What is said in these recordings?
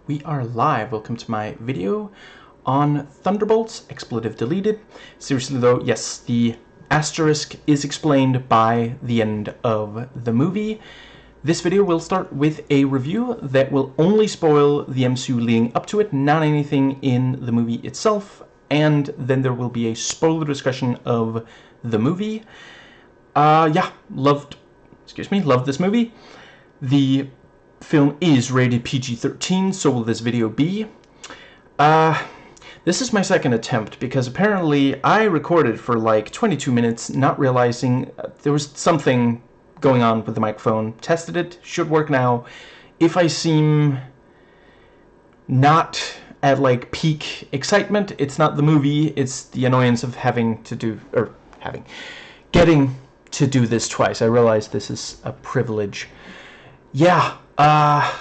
We are live. Welcome to my video on Thunderbolts, expletive deleted. Seriously though, yes, the asterisk is explained by the end of the movie. This video will start with a review that will only spoil the MCU leading up to it, not anything in the movie itself, and then there will be a spoiler discussion of the movie. Yeah, loved this movie. The film is rated PG-13, so will this video be. This is my second attempt because apparently I recorded for like 22 minutes, not realizing there was something going on with the microphone. Tested it, should work now. If I seem not at like peak excitement, it's not the movie, it's the annoyance of getting to do this twice. I realize this is a privilege. Yeah,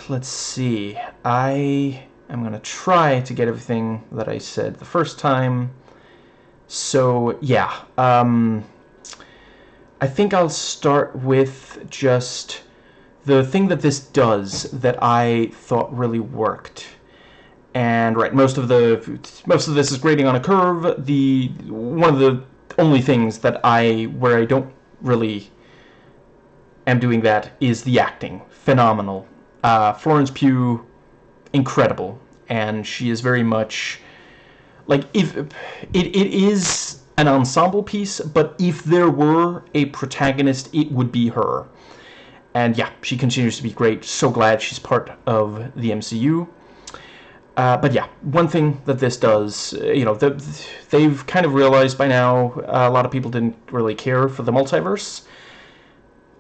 let's see. I am gonna try to get everything that I said the first time. So, yeah, I think I'll start with just the thing that this does that I thought really worked. And right, most of this is grading on a curve. One of the only things that where I don't really am doing that is the acting. Phenomenal. Florence Pugh, incredible, and she is very much like, if it is an ensemble piece, but if there were a protagonist, it would be her. And yeah, she continues to be great. So glad she's part of the MCU. But yeah, one thing that this does, you know, they've kind of realized by now, a lot of people didn't really care for the multiverse.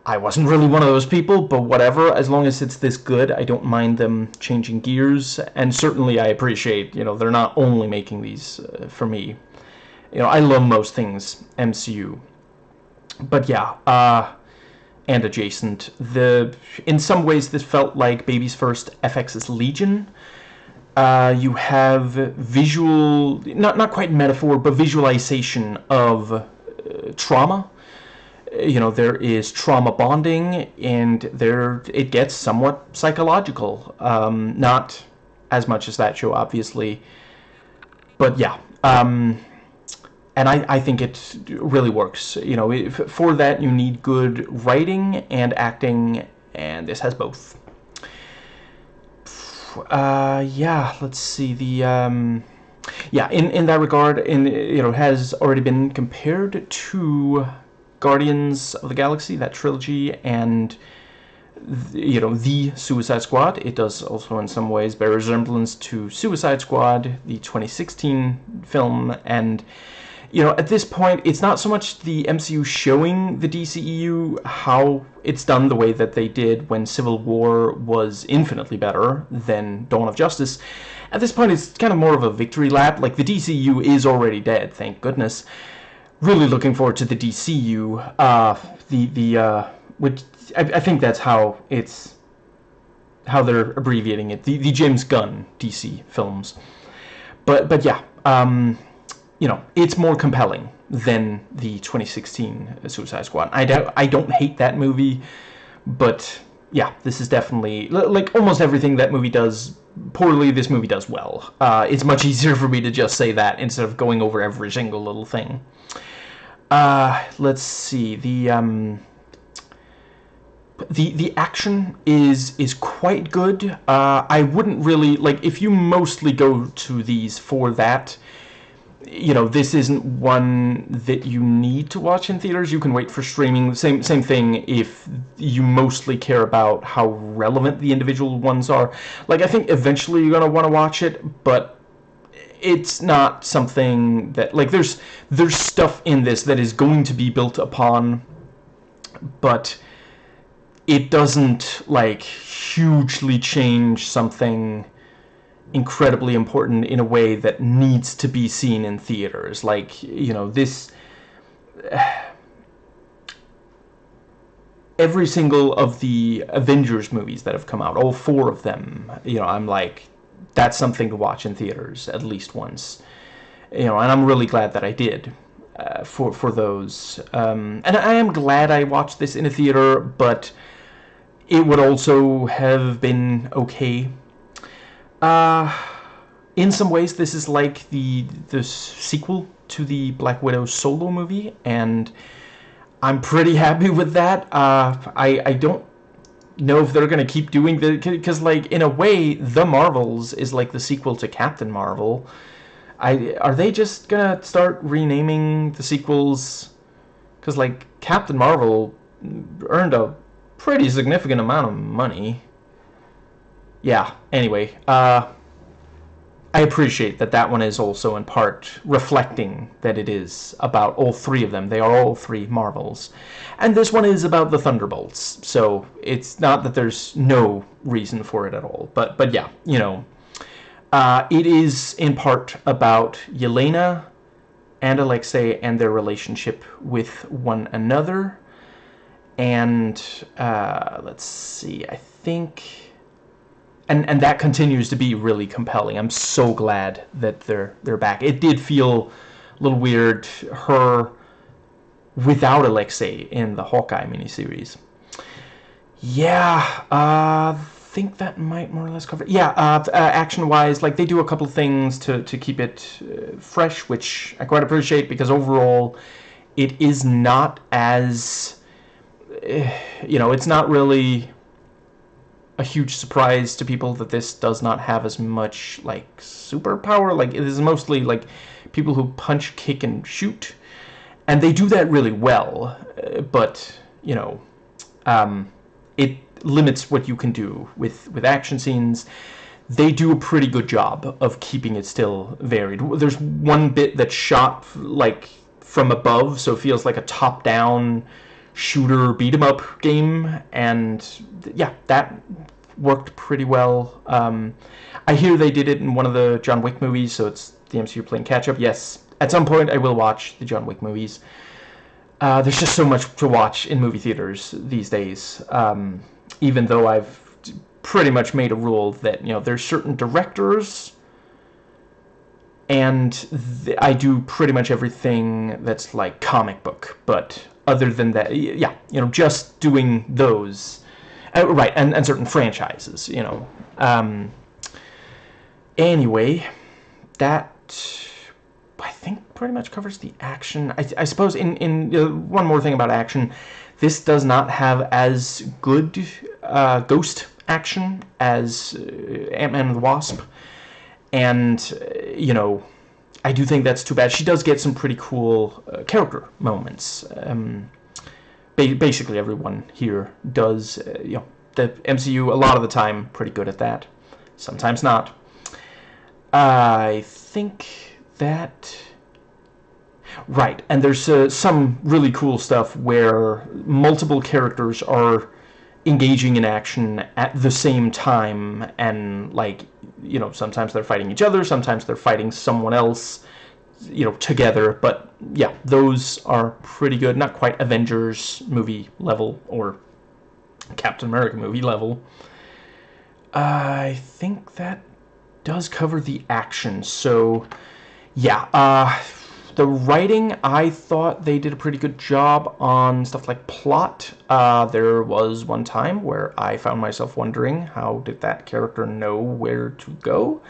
I wasn't really one of those people, but whatever, as long as it's this good, I don't mind them changing gears, and certainly I appreciate, you know, they're not only making these for me. You know, I love most things MCU. But yeah, and adjacent. In some ways this felt like Baby's first FX's Legion. You have visual, not quite metaphor, but visualization of trauma. You know, there is trauma bonding, and it gets somewhat psychological. Not as much as that show, obviously, but yeah. And I think it really works. You know, for that you need good writing and acting, and this has both. Yeah, let's see, yeah, in that regard, you know, has already been compared to Guardians of the Galaxy, that trilogy, and you know, the Suicide Squad. It does also in some ways bear resemblance to Suicide Squad, the 2016 film, and you know, at this point, it's not so much the MCU showing the DCEU how it's done the way that they did when Civil War was infinitely better than Dawn of Justice. At this point, it's kind of more of a victory lap. Like, the DCEU is already dead, thank goodness. Really looking forward to the DCU. Which I think that's how they're abbreviating it. The James Gunn DC films. But yeah. You know, it's more compelling than the 2016 Suicide Squad. I don't hate that movie, but yeah, this is definitely, like almost everything that movie does poorly, this movie does well. It's much easier for me to just say that instead of going over every single little thing. Let's see, the action is quite good. I wouldn't really, like, if you mostly go to these for that, you know, this isn't one that you need to watch in theaters. You can wait for streaming. Same thing if you mostly care about how relevant the individual ones are. Like, I think eventually you're going to want to watch it, but it's not something that, like, there's stuff in this that is going to be built upon, but it doesn't, like, hugely change something incredibly important in a way that needs to be seen in theaters. Like, you know, this every single of the Avengers movies that have come out, all 4 of them, you know, I'm like, that's something to watch in theaters at least once. You know, and I'm really glad that I did for those. And I am glad I watched this in a theater, but it would also have been okay. In some ways, this is like the sequel to the Black Widow solo movie, and I'm pretty happy with that. I don't know if they're gonna keep doing the, because like in a way, The Marvels is like the sequel to Captain Marvel. Are they just gonna start renaming the sequels? Because like Captain Marvel earned a pretty significant amount of money. Yeah. Anyway, I appreciate that that one is also in part reflecting that it is about all three of them. They are all three Marvels. And this one is about the Thunderbolts. So it's not that there's no reason for it at all. But yeah, you know, it is in part about Yelena and Alexei and their relationship with one another. And let's see, I think... And that continues to be really compelling. I'm so glad that they're back. It did feel a little weird, her without Alexei in the Hawkeye miniseries. Yeah, I think that might more or less cover it. Yeah, action-wise, like, they do a couple things to keep it fresh, which I quite appreciate, because overall, it is not as... you know, it's not really a huge surprise to people that this does not have as much, like, superpower. Like, it is mostly, like, people who punch, kick, and shoot. And they do that really well. But, you know, it limits what you can do with action scenes. They do a pretty good job of keeping it still varied. There's one bit that's shot, like, from above, so it feels like a top-down shooter beat-em-up game, and yeah, that worked pretty well. I hear they did it in one of the John Wick movies, so it's the MCU playing catch-up. Yes, at some point I will watch the John Wick movies. There's just so much to watch in movie theaters these days, even though I've pretty much made a rule that, you know, there's certain directors, and I do pretty much everything that's like comic book, but other than that, yeah, you know, just doing those, right, and certain franchises, you know. Anyway, that I think pretty much covers the action. I suppose in one more thing about action, this does not have as good ghost action as Ant-Man and the Wasp, and you know, I do think that's too bad. She does get some pretty cool character moments. Basically, everyone here does. You know, the MCU a lot of the time pretty good at that. Sometimes not. I think that... Right, and there's some really cool stuff where multiple characters are engaging in action at the same time, and, like, you know, sometimes they're fighting each other, sometimes they're fighting someone else, you know, together. But yeah, those are pretty good. Not quite Avengers movie level or Captain America movie level. I think that does cover the action. So yeah, the writing, I thought they did a pretty good job on stuff like plot. There was one time where I found myself wondering, how did that character know where to go?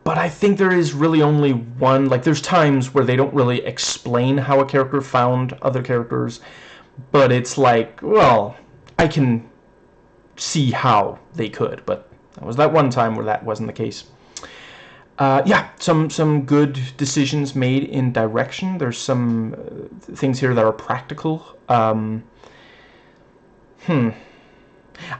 But I think there is really only one, like, there's times where they don't really explain how a character found other characters, but it's like, well, I can see how they could, but there was that one time where that wasn't the case. Yeah, some good decisions made in direction. There's some things here that are practical. I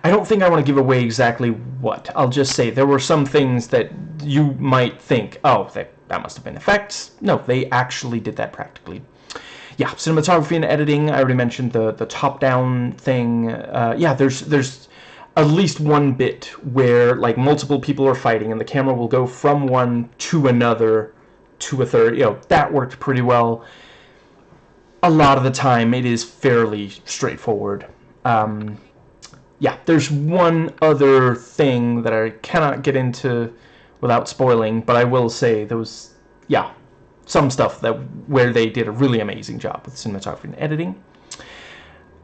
don't think I want to give away exactly what. I'll just say there were some things that you might think, oh, that must have been effects. No, they actually did that practically. Yeah, cinematography and editing, I already mentioned the top-down thing. Yeah, there's at least one bit where, like, multiple people are fighting and the camera will go from one to another to a third. You know, that worked pretty well. A lot of the time it is fairly straightforward. Yeah, there's one other thing that I cannot get into without spoiling, but I will say there was, yeah, some stuff where they did a really amazing job with cinematography and editing.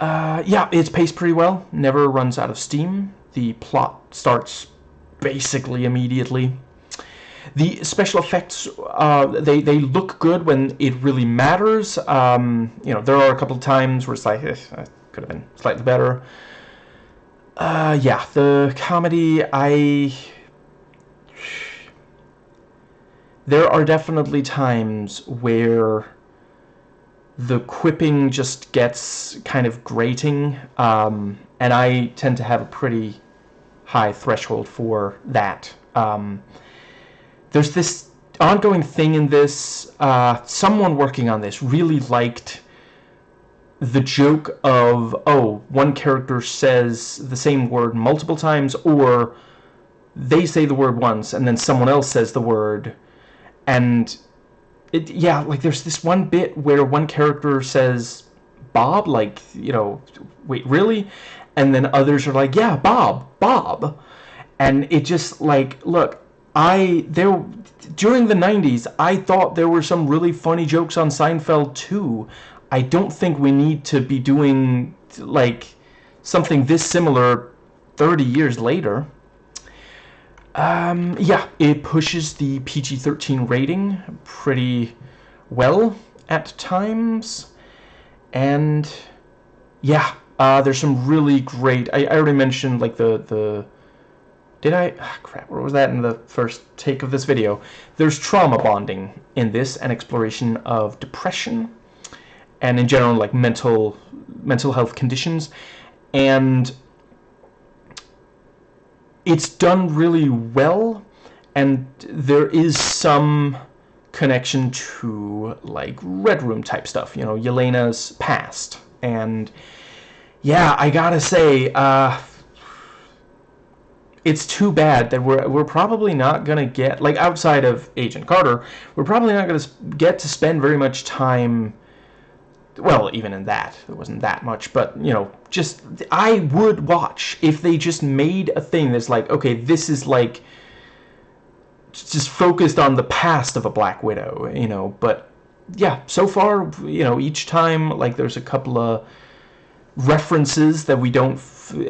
Yeah, it's paced pretty well, never runs out of steam. The plot starts basically immediately. The special effects, they look good when it really matters. You know, there are a couple of times where it's like, could have been slightly better. Yeah, the comedy, there are definitely times where the quipping just gets kind of grating, and I tend to have a pretty high threshold for that. There's this ongoing thing in this, someone working on this really liked the joke of, oh, one character says the same word multiple times, or they say the word once and then someone else says the word, and yeah, like there's this one bit where one character says Bob, like, you know, wait, really? And then others are like, yeah, Bob. And it just, like, look, during the 90s, I thought there were some really funny jokes on Seinfeld too. I don't think we need to be doing, like, something this similar 30 years later. Yeah, it pushes the PG-13 rating pretty well at times. And, yeah, there's some really great... I already mentioned, like, Did I? Crap, where was that in the first take of this video? There's trauma bonding in this, an exploration of depression, and in general, like, mental health conditions. And it's done really well, and there is some connection to, like, Red Room type stuff, you know, Yelena's past. And yeah, I gotta say, it's too bad that we're probably not gonna get, like, outside of Agent Carter, we're probably not gonna get to spend very much time. Well, even in that, it wasn't that much, but, you know, just, I would watch if they just made a thing that's like, okay, this is, like, just focused on the past of a Black Widow, you know. But yeah, so far, you know, each time, like, there's a couple of references that we don't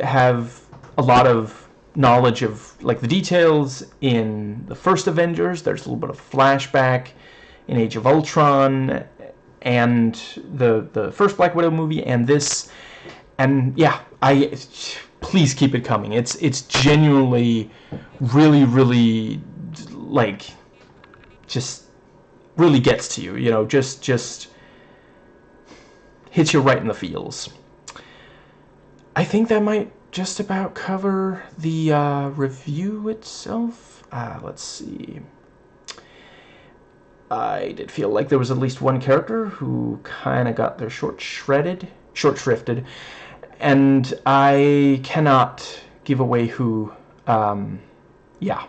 have a lot of knowledge of, like, the details in the first Avengers. There's a little bit of flashback in Age of Ultron and the first Black Widow movie and this. And yeah, please keep it coming. It's genuinely really, really, like, just really gets to you, you know, just hits you right in the feels. I think that might just about cover the review itself. Let's see. I did feel like there was at least one character who kind of got their short shrifted, and I cannot give away who. Yeah,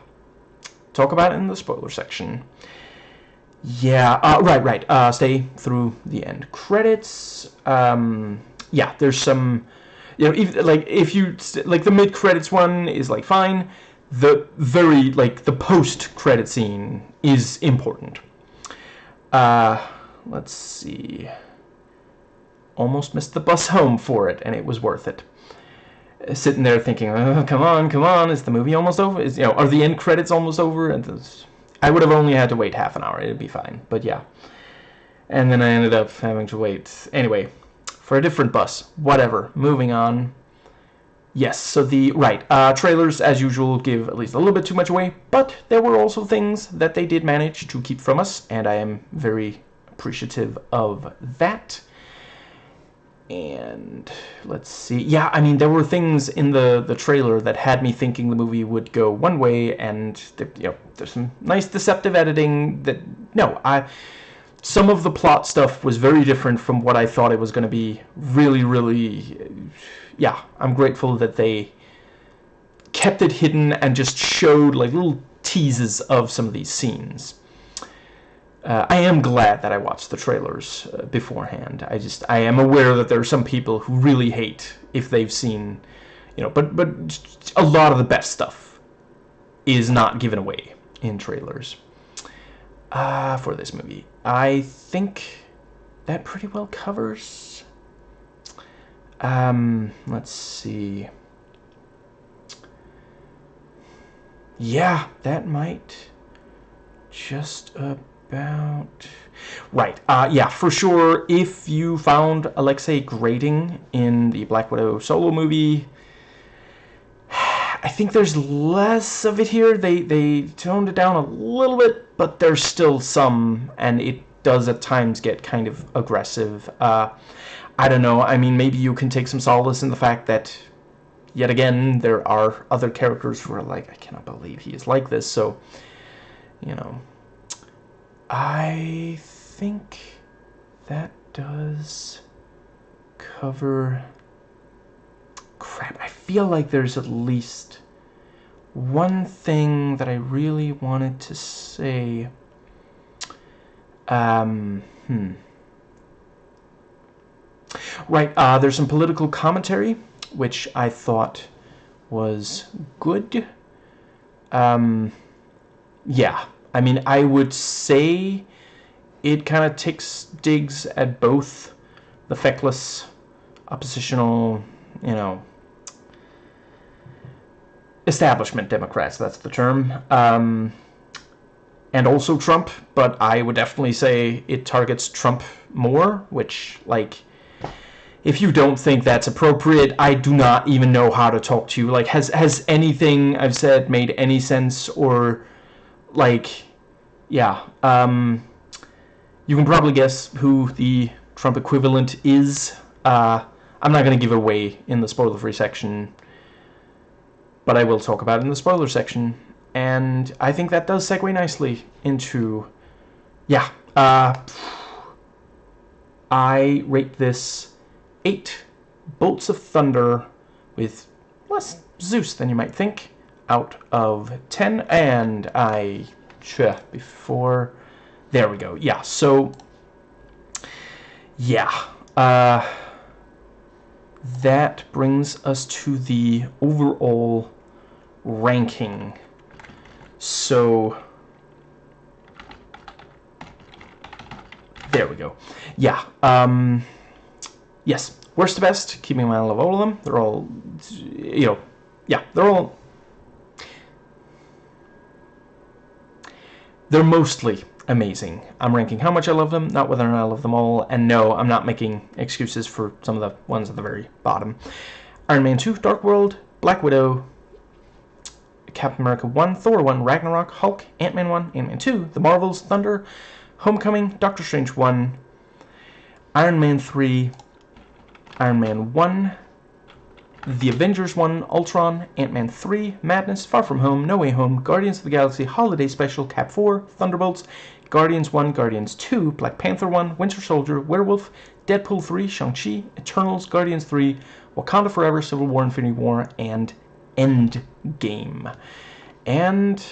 talk about it in the spoiler section. Yeah, right. Stay through the end credits. Yeah, there's some, you know, if you like, the mid credits one is, like, fine. The very, like, the post credit scene is important. Let's see. Almost missed the bus home for it, and it was worth it. Sitting there thinking, oh, come on, is the movie almost over? You know, are the end credits almost over? And I would have only had to wait half an hour. It'd be fine. But yeah. And then I ended up having to wait, anyway, for a different bus. Whatever. Moving on. Yes, so trailers, as usual, give at least a little bit too much away, but there were also things that they did manage to keep from us, and I am very appreciative of that. And let's see. Yeah, I mean, there were things in the trailer that had me thinking the movie would go one way, and you know, there's some nice deceptive editing that, some of the plot stuff was very different from what I thought it was going to be. Really, really, yeah, I'm grateful that they kept it hidden and just showed, like, little teases of some of these scenes. I am glad that I watched the trailers beforehand. I am aware that there are some people who really hate if they've seen, you know, but a lot of the best stuff is not given away in trailers for this movie. I think that pretty well covers. Let's see. Yeah, that might just about... Right, yeah, for sure, if you found Alexei grating in the Black Widow solo movie, I think there's less of it here. They toned it down a little bit, but there's still some, and it does at times get kind of aggressive. I don't know, I mean, maybe you can take some solace in the fact that, yet again, there are other characters who are like, I cannot believe he is like this, so, you know, I think that does cover... Crap, I feel like there's at least one thing that I really wanted to say. Right, there's some political commentary, which I thought was good. Yeah, I mean, I would say it kind of takes digs at both the feckless, oppositional, you know, establishment Democrats, that's the term, and also Trump, but I would definitely say it targets Trump more, which, like, if you don't think that's appropriate, I do not even know how to talk to you. Like, has anything I've said made any sense, or, like, yeah, you can probably guess who the Trump equivalent is. I'm not going to give it away in the spoiler-free section, but I will talk about it in the spoiler section, and I think that does segue nicely into, yeah, I rate this 8 bolts of thunder with less Zeus than you might think, out of 10, and before, there we go, yeah, so, yeah, that brings us to the overall ranking. So, there we go. Yeah, yes, worst to best, keeping in mind I love all of them. They're all, you know, yeah, they're mostly amazing. I'm ranking how much I love them, not whether or not I love them all, and no, I'm not making excuses for some of the ones at the very bottom. Iron Man 2, Dark World, Black Widow, Captain America 1, Thor 1, Ragnarok, Hulk, Ant-Man 1, Ant-Man 2, The Marvels, Thunder, Homecoming, Doctor Strange 1, Iron Man 3, Iron Man 1, The Avengers 1, Ultron, Ant-Man 3, Madness, Far From Home, No Way Home, Guardians of the Galaxy Holiday Special, Cap 4, Thunderbolts, Guardians 1, Guardians 2, Black Panther 1, Winter Soldier, Werewolf, Deadpool 3, Shang-Chi, Eternals, Guardians 3, Wakanda Forever, Civil War, Infinity War, and Endgame. And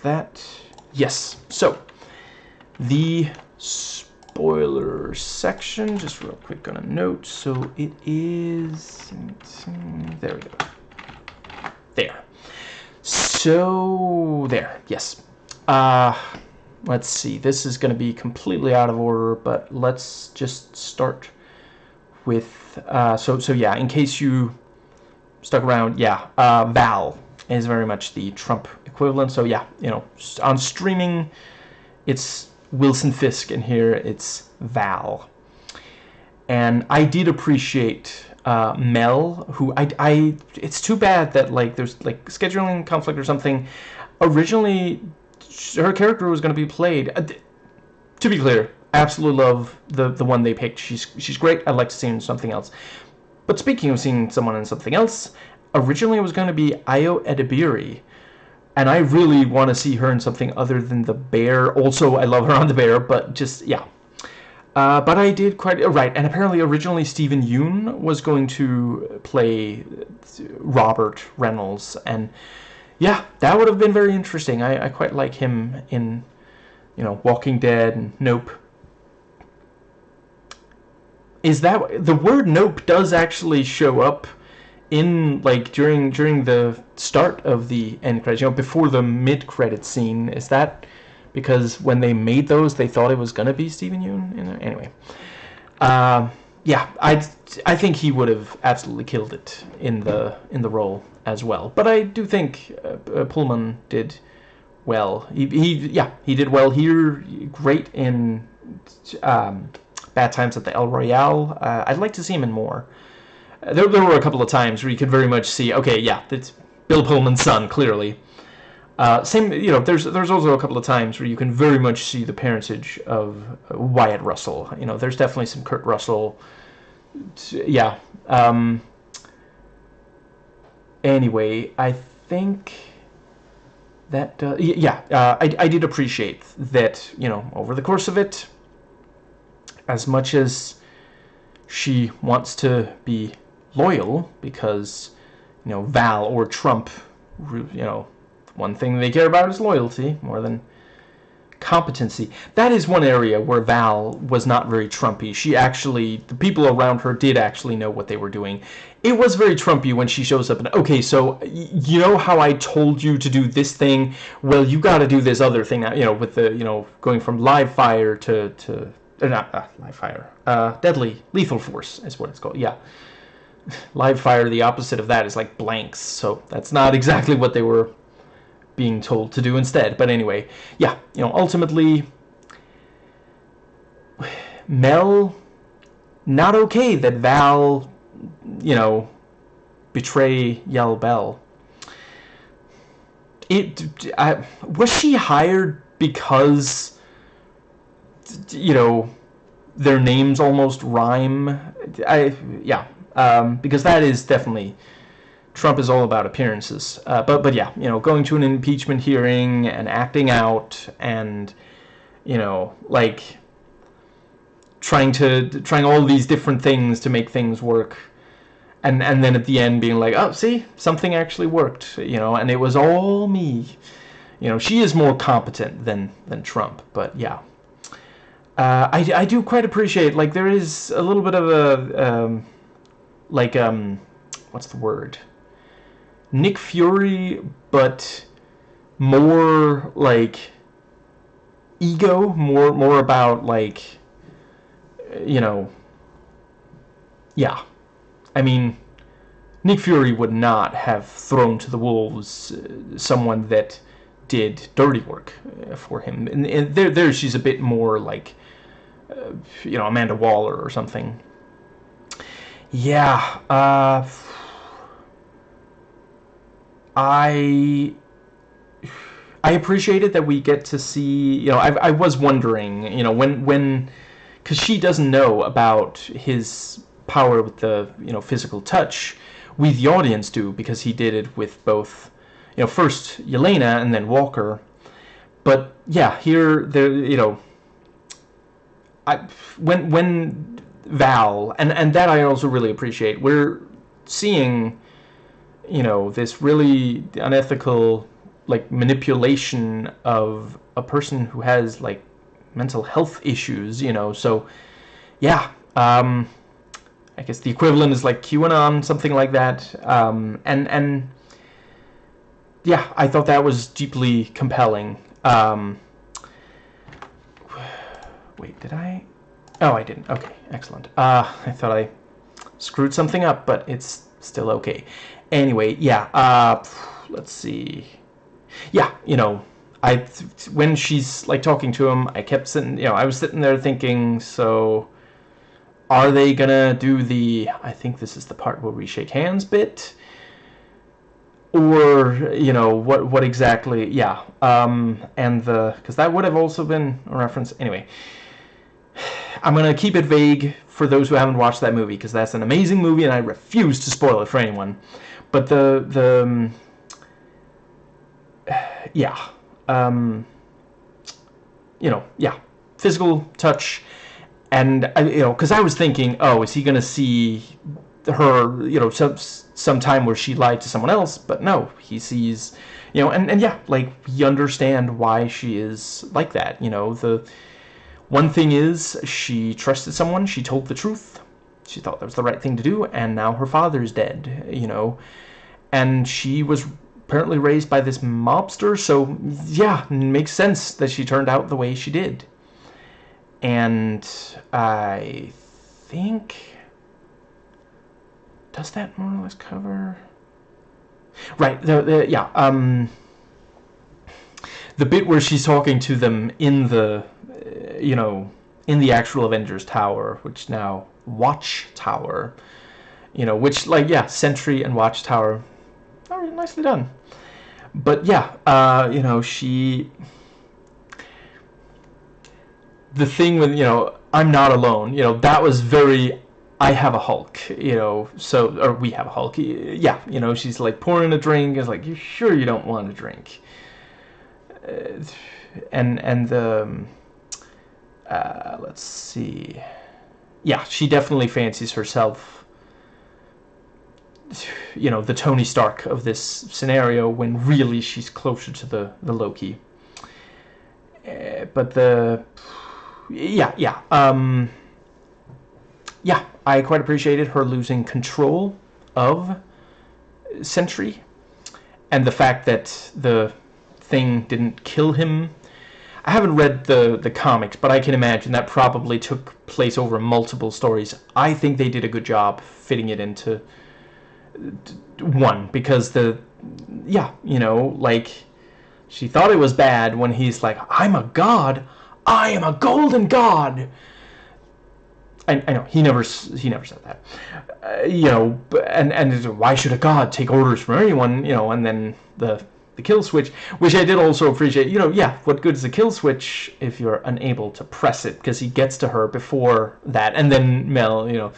that, yes, so the spoiler section, just real quick on a note, so it is, there we go, there, so there, yes, let's see, this is going to be completely out of order, but let's just start with, so yeah, in case you stuck around, yeah, Val is very much the Trump equivalent, so yeah, you know, on streaming, it's Wilson Fisk, and here it's Val. And I did appreciate Mel, who it's too bad that, like, there's, like, scheduling conflict or something. Originally, her character was going to be played, to be clear, absolutely love the one they picked. She's great. I'd like to see her in something else. But speaking of seeing someone in something else, originally it was going to be Ayo Edebiri, and I really want to see her in something other than The Bear. Also, I love her on The Bear, but just, yeah. But I did quite, right, and apparently originally Stephen Yeun was going to play Robert Reynolds, and yeah, that would have been very interesting. I quite like him in, you know, Walking Dead and Nope. Is that, the word Nope does actually show up in, like, during the start of the end credits, you know, before the mid-credit scene. Is that because when they made those, they thought it was gonna be Stephen Yeun? Anyway, yeah, I think he would have absolutely killed it in the role as well. But I do think Pullman did well. He did well here. Great in Bad Times at the El Royale. I'd like to see him in more. There were a couple of times where you could very much see, okay, yeah, that's Bill Pullman's son, clearly. Same, there's also a couple of times where you can very much see the parentage of Wyatt Russell. There's definitely some Kurt Russell. Yeah. Anyway, I think that I did appreciate that. Over the course of it, as much as she wants to be loyal, because Val or Trump, one thing they care about is loyalty more than competency. That is one area where Val was not very Trumpy. The people around her did actually know what they were doing. It was very Trumpy when she shows up and, okay, so you know how I told you to do this thing? Well, you got to do this other thing now, with the, going from live fire to not live fire, deadly, lethal force is what it's called, yeah. Live fire, the opposite of that is like blanks, so that's not exactly what they were being told to do instead. But anyway, yeah, ultimately, Mel, not okay that Val, betray Yell Bell. Was she hired because, their names almost rhyme? Because that is definitely, Trump is all about appearances. But yeah, going to an impeachment hearing and acting out and, trying all these different things to make things work. And then at the end being like, oh, see, something actually worked, and it was all me. She is more competent than Trump, but yeah. I do quite appreciate, there is a little bit of a, what's the word? Nick Fury, but more, ego, more about, yeah. I mean, Nick Fury would not have thrown to the wolves someone that did dirty work for him. And there she's a bit more like, Amanda Waller or something. Yeah, I appreciated that we get to see, I was wondering, when, because she doesn't know about his power with the, physical touch. We, the audience, do, because he did it with both, first Yelena and then Walker. But yeah, here, when Val, and that I also really appreciate, we're seeing, this really unethical, manipulation of a person who has, mental health issues, so, yeah, I guess the equivalent is QAnon, something like that, and yeah, I thought that was deeply compelling. Wait, did I? Oh, I didn't. Okay, excellent. I thought I screwed something up, but it's still okay. Anyway, yeah, let's see. Yeah, when she's, talking to him, I kept sitting, I was sitting there thinking, so are they gonna do the, I think this is the part where we shake hands bit? Or, what exactly, yeah, and because that would have also been a reference, anyway. I'm going to keep it vague for those who haven't watched that movie, because that's an amazing movie, and I refuse to spoil it for anyone. But yeah, yeah, physical touch, and, because I was thinking, oh, is he going to see her, some time where she lied to someone else? But no, he sees, and yeah, we understand why she is like that, the one thing is, she trusted someone, she told the truth, she thought that was the right thing to do, and now her father's dead, and she was apparently raised by this mobster, so yeah, it makes sense that she turned out the way she did. And I think, does that more or less cover? right, the bit where she's talking to them in the, in the actual Avengers Tower, which now Watchtower, which, like, yeah, Sentry and Watchtower, all right, nicely done. But yeah, the thing with, I'm not alone, that was very, I have a Hulk, or we have a Hulk, yeah, she's like pouring a drink, is like, you sure you don't want a drink? And let's see, yeah, she definitely fancies herself, the Tony Stark of this scenario, when really she's closer to the Loki. But yeah, I quite appreciated her losing control of Sentry, and the fact that the thing didn't kill him. I haven't read the comics, but I can imagine that probably took place over multiple stories. I think they did a good job fitting it into one, because like, she thought it was bad when he's like, I'm a god, I am a golden god. I know he never said that, and why should a god take orders from anyone, and then the kill switch, which I did also appreciate, yeah, what good is a kill switch if you're unable to press it, because he gets to her before that, and then Mel,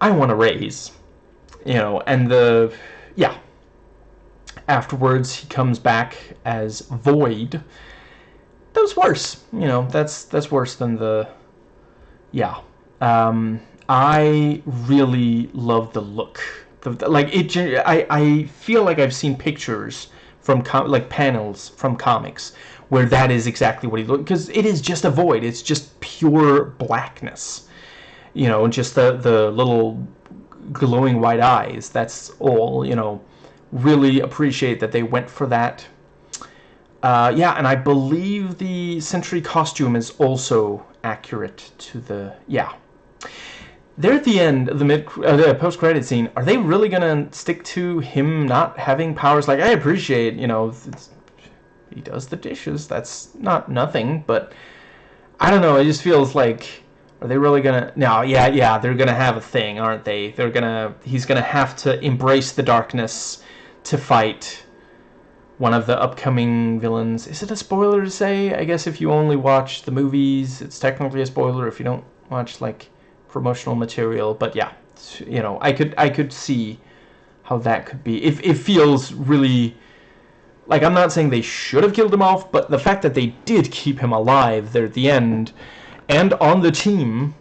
I want to raise, and yeah, afterwards he comes back as Void. That was worse, that's worse than the, yeah. I really love the look. I feel like I've seen pictures from like panels from comics where that is exactly what he looks, because it is just a void. It's just pure blackness, just the little glowing white eyes. That's all. Really appreciate that they went for that. Yeah, and I believe the Sentry costume is also accurate to the, yeah. They're at the end of the post-credit scene. Are they really gonna stick to him not having powers? Like, I appreciate, he does the dishes. That's not nothing, but I don't know. It just feels like, are they really gonna? No, yeah, they're gonna have a thing, aren't they? He's gonna have to embrace the darkness to fight one of the upcoming villains. Is it a spoiler to say? I guess if you only watch the movies, it's technically a spoiler if you don't watch, like, promotional material. But yeah, I could see how that could be. It feels really, like, I'm not saying they should have killed him off, but the fact that they did keep him alive there at the end and on the team,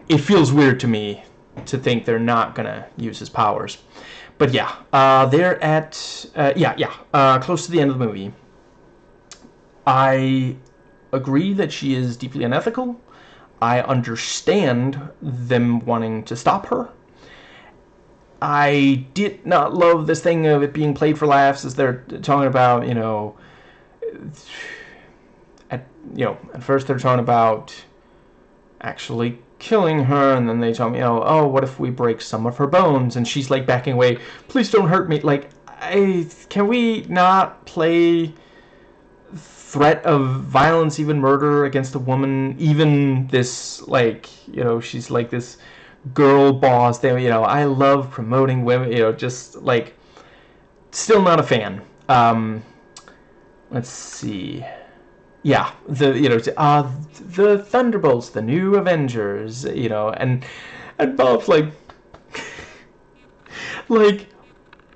it feels weird to me to think they're not gonna use his powers. But yeah, they're at close to the end of the movie. I agree that she is deeply unethical. I understand them wanting to stop her. I did not love this thing of it being played for laughs, as they're talking about, at first they're talking about actually killing her, and then they tell me, oh, what if we break some of her bones? And she's like backing away. Please don't hurt me. Like, can we not play threat of violence, even murder against a woman, even this, like, she's like this girl boss there, I love promoting women, just like, still not a fan. Let's see. Yeah, the Thunderbolts, the new Avengers, and Bob's like,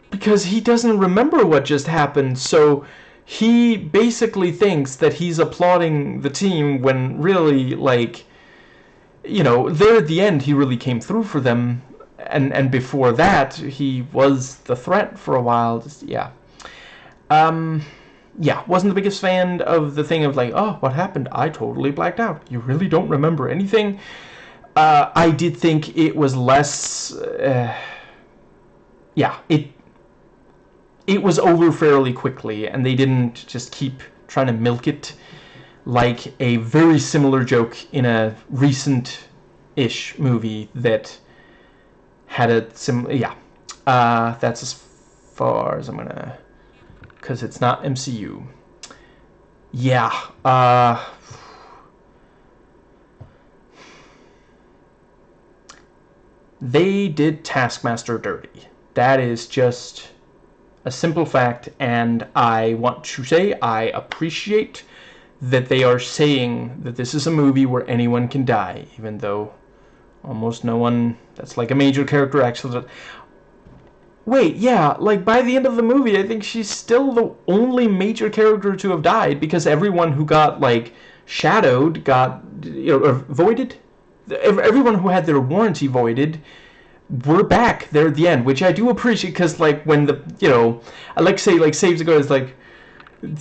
because he doesn't remember what just happened, so he basically thinks that he's applauding the team when really, like, there at the end he really came through for them, and before that he was the threat for a while. Just, yeah. Yeah, wasn't the biggest fan of the thing of like, oh, what happened? I totally blacked out. You really don't remember anything? I did think it was less... yeah, it was over fairly quickly, and they didn't just keep trying to milk it like a very similar joke in a recent-ish movie that had a similar... Yeah, that's as far as I'm gonna, because it's not MCU. Yeah, they did Taskmaster dirty. That is just a simple fact, and I want to say I appreciate that they are saying that this is a movie where anyone can die, even though almost no one that's like a major character actually. Wait, yeah, like by the end of the movie, I think she's still the only major character to have died, because everyone who got like shadowed got, or voided. Everyone who had their warranty voided were back there at the end, which I do appreciate, because like when the Alexei like saves the girl, is like,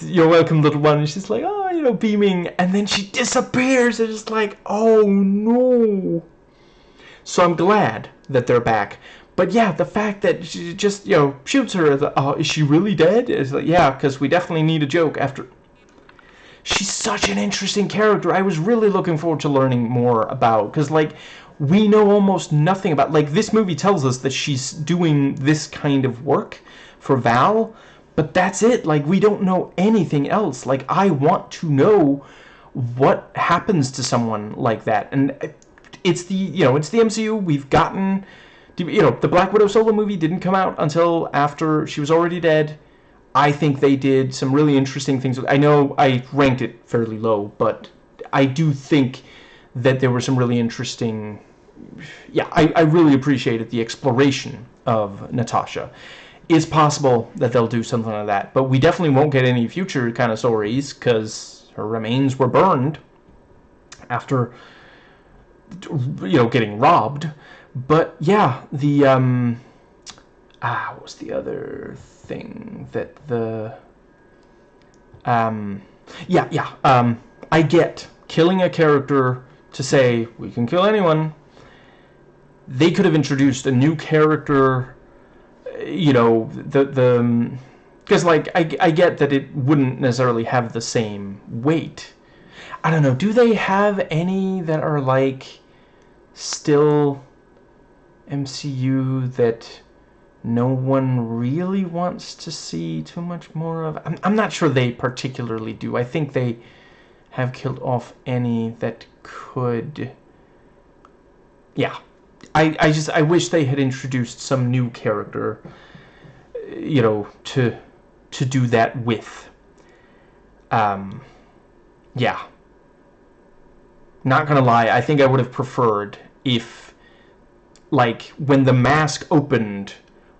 "You're welcome, little one," and she's like, "Oh," beaming, and then she disappears. It's just like, oh no. So I'm glad that they're back. But yeah, the fact that she just, shoots her, is she really dead? It's like, yeah, because we definitely need a joke after. She's such an interesting character. I was really looking forward to learning more about, because, like, we know almost nothing about, like, this movie tells us that she's doing this kind of work for Val, but that's it. Like, we don't know anything else. Like, I want to know what happens to someone like that. And it's the MCU. We've gotten, the Black Widow solo movie didn't come out until after she was already dead. I think they did some really interesting things. I know I ranked it fairly low, but I do think that there were some really interesting. Yeah, I really appreciated the exploration of Natasha. It's possible that they'll do something like that, but we definitely won't get any future kind of stories, because her remains were burned after, getting robbed. But yeah, the what was the other thing that the I get killing a character to say we can kill anyone. They could have introduced a new character, because like I get that it wouldn't necessarily have the same weight. I don't know. Do they have any that are like still MCU that no one really wants to see too much more of? I'm not sure they particularly do. I think they have killed off any that could. Yeah, I wish they had introduced some new character, to do that with. Yeah. Not gonna lie, I think I would have preferred if, like, when the mask opened,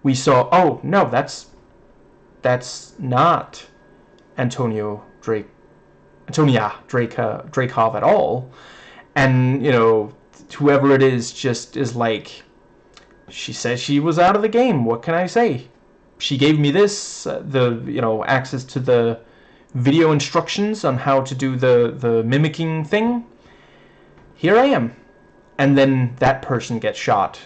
we saw, oh no, that's not Antonia Dreykov at all, and whoever it is just is like, she says she was out of the game. What can I say? She gave me this, access to the video instructions on how to do the mimicking thing. Here I am. And then that person gets shot,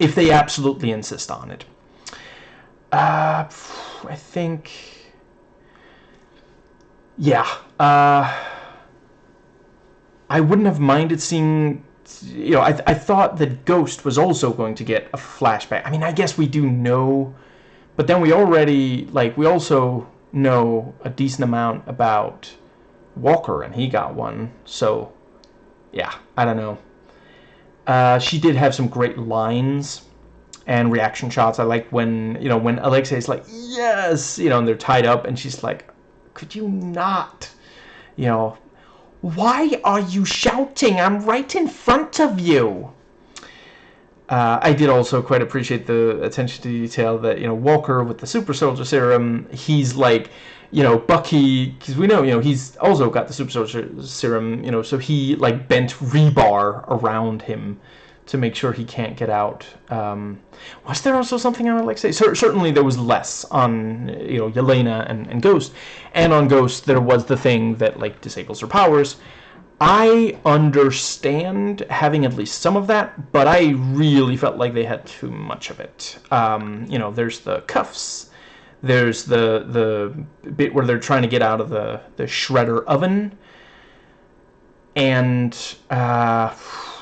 if they absolutely insist on it. I think, yeah, I wouldn't have minded seeing, I thought that Ghost was also going to get a flashback. I mean, I guess we do know, but then we also know a decent amount about Walker, and he got one, so yeah, I don't know. She did have some great lines and reaction shots. I like when Alexei's like, yes, and they're tied up, and she's like, could you not, why are you shouting? I'm right in front of you. I did also quite appreciate the attention to detail that, Walker with the super soldier serum, he's like, Bucky, because we know, he's also got the super soldier serum, so he, like, bent rebar around him to make sure he can't get out. Was there also something on Alexei? Certainly there was less on, Yelena and Ghost. And on Ghost, there was the thing that, like, disables her powers. I understand having at least some of that, but I really felt like they had too much of it. There's the cuffs. There's the bit where they're trying to get out of the shredder oven. And,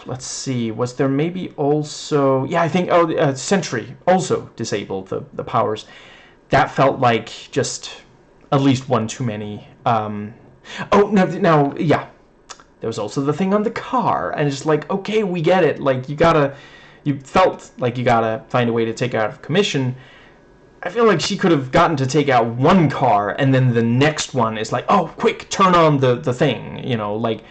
let's see, was there maybe also... Yeah, I think, Sentry also disabled the powers. That felt like just at least one too many. Oh, no, now, yeah. There was also the thing on the car, and it's like, okay, we get it. Like, you felt like you gotta find a way to take her out of commission. I feel like she could have gotten to take out one car, and then the next one is like, oh, quick, turn on the thing, you know, like,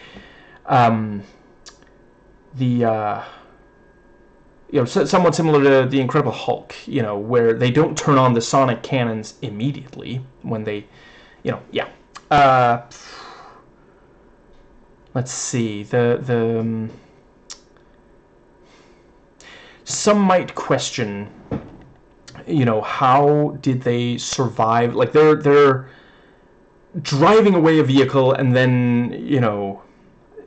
somewhat similar to the Incredible Hulk, you know, where they don't turn on the sonic cannons immediately when they, you know, yeah. Let's see, some might question, you know, how did they survive? Like, they're driving away a vehicle, and then, you know,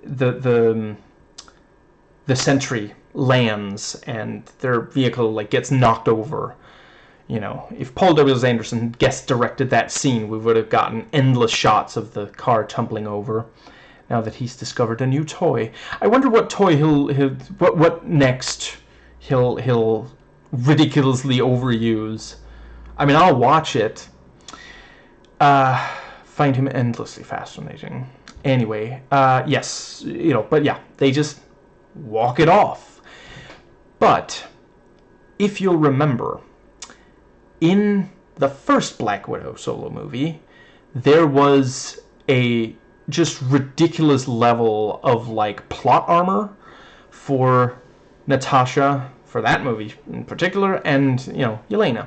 the sentry lands, and their vehicle, like, gets knocked over. You know, if Paul W. Anderson guest directed that scene, we would have gotten endless shots of the car tumbling over. Now that he's discovered a new toy, I wonder what toy what next he'll ridiculously overuse. I mean, I'll watch it. Find him endlessly fascinating. Anyway, yes, you know, but yeah, they just walk it off. But if you'll remember, in the first Black Widow solo movie, there was a just ridiculous level of, like, plot armor for Natasha, for that movie in particular, and, you know, Yelena.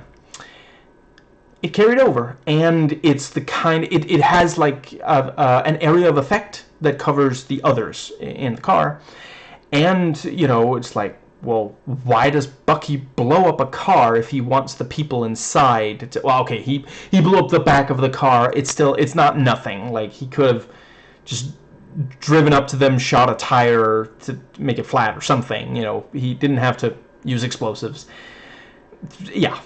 It carried over, and it's the kind... It has, like, an area of effect that covers the others in the car, and, you know, it's like, well, why does Bucky blow up a car if he wants the people inside to... Well, okay, he blew up the back of the car. It's not nothing. Like, he could have just driven up to them, shot a tire to make it flat or something. You know, he didn't have to use explosives. Yeah,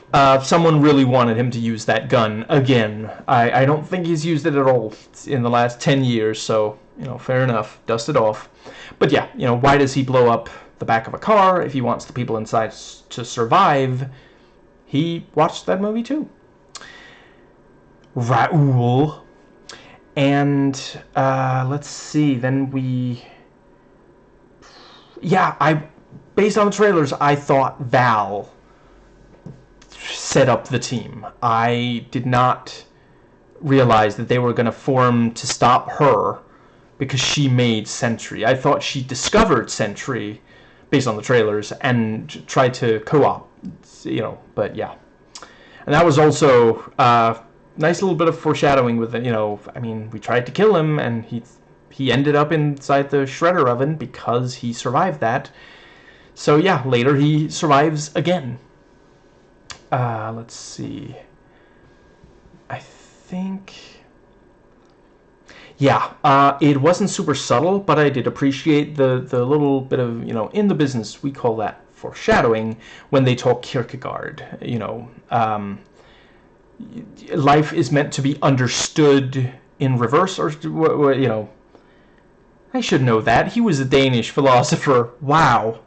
someone really wanted him to use that gun again. I don't think he's used it at all in the last 10 years, so, you know, fair enough. Dust it off. But yeah, you know, why does he blow up the back of a car if he wants the people inside to survive? He watched that movie too. Raoul. And, let's see, then we... Yeah, based on the trailers, I thought Val set up the team. I did not realize that they were going to form to stop her because she made Sentry. I thought she discovered Sentry, based on the trailers, and tried to co-op, you know, but yeah. And that was also... nice little bit of foreshadowing with, you know, I mean, we tried to kill him, and he ended up inside the shredder oven because he survived that. So yeah, later he survives again. Let's see. I think... Yeah, it wasn't super subtle, but I did appreciate the little bit of, you know, in the business, we call that foreshadowing, when they talk Kierkegaard, you know, life is meant to be understood in reverse, or, you know, I should know that. He was a Danish philosopher. Wow.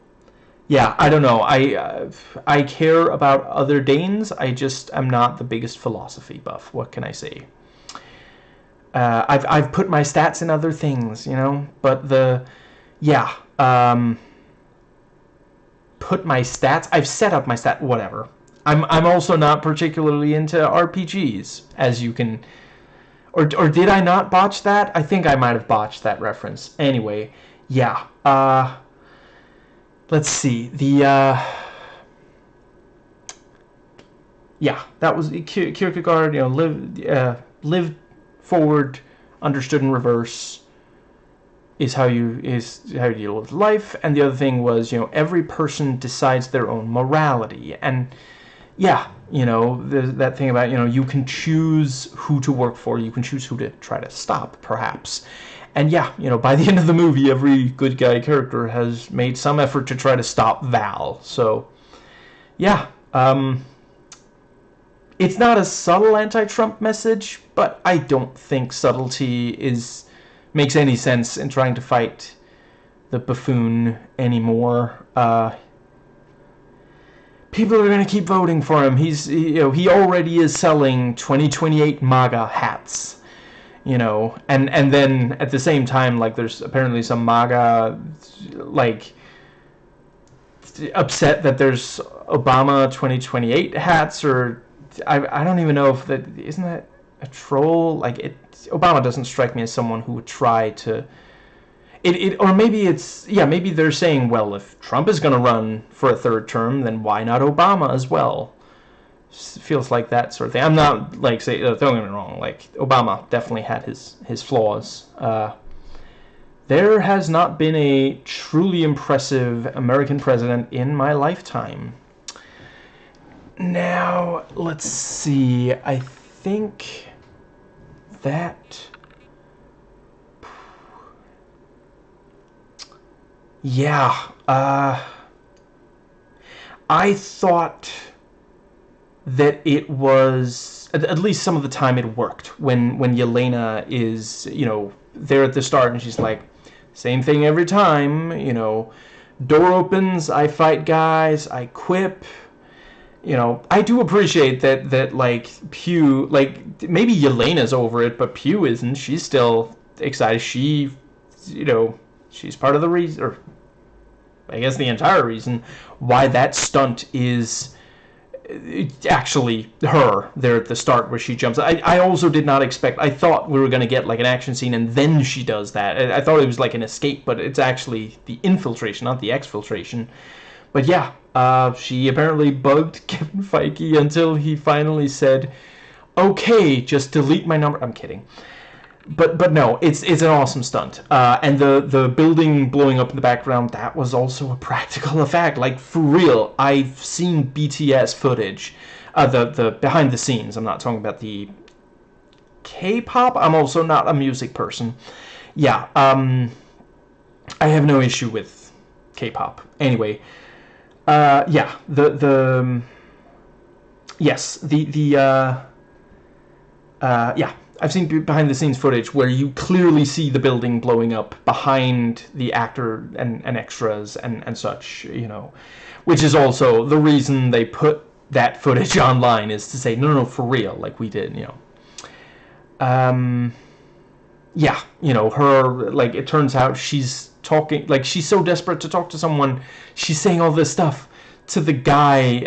Yeah, I don't know. I care about other Danes. I just am not the biggest philosophy buff. What can I say? I've put my stats in other things, you know, but put my stats. I've set up my stat. Whatever. I'm also not particularly into RPGs, as you can... Or did I not botch that? I think I might have botched that reference. Anyway, yeah. Let's see. Yeah, that was Kierkegaard, you know, live forward, understood in reverse is how you deal with life. And the other thing was, you know, every person decides their own morality. And yeah, you know, there's that thing about, you know, you can choose who to work for, you can choose who to try to stop, perhaps. And yeah, you know, by the end of the movie, every good guy character has made some effort to try to stop Val. So, yeah, it's not a subtle anti-Trump message, but I don't think subtlety makes any sense in trying to fight buffoon anymore. People are going to keep voting for him. He already is selling 2028 MAGA hats, and then at the same time, like, there's apparently some MAGA, like, upset that there's Obama 2028 hats, or I don't even know if isn't that a troll? Like, Obama doesn't strike me as someone who would try to or maybe maybe they're saying, well, if Trump is going to run for a third term, then why not Obama as well? Feels like that sort of thing. I'm not, like, don't get me wrong, like, Obama definitely had his flaws. There has not been a truly impressive American president in my lifetime. Now, let's see. I think that... Yeah, I thought that it was, at least some of the time it worked, when Yelena is, there at the start, and she's like, same thing every time, door opens, I fight guys, I quip, I do appreciate that like, Pew, like, maybe Yelena's over it, but Pew isn't. She's still excited. She, she's part of the reason, or I guess the entire reason, why that stunt is actually her there at the start where she jumps. I also did not expect, I thought we were going to get like an action scene and then she does that. I thought it was like an escape, but it's actually the infiltration, not the exfiltration. But yeah, she apparently bugged Kevin Feige until he finally said, okay, just delete my number. I'm kidding. But no, it's an awesome stunt. And the building blowing up in the background, that was also a practical effect. Like, for real, I've seen BTS footage, the behind the scenes. I'm not talking about the K-pop. I'm also not a music person. Yeah, I have no issue with K-pop. Anyway, yeah, yeah. I've seen behind-the-scenes footage where you clearly see the building blowing up behind the actor and extras and such, which is also the reason they put that footage online, is to say, no, for real, like we did, yeah, her, like, it turns out she's talking, like, she's so desperate to talk to someone, she's saying all this stuff to the guy,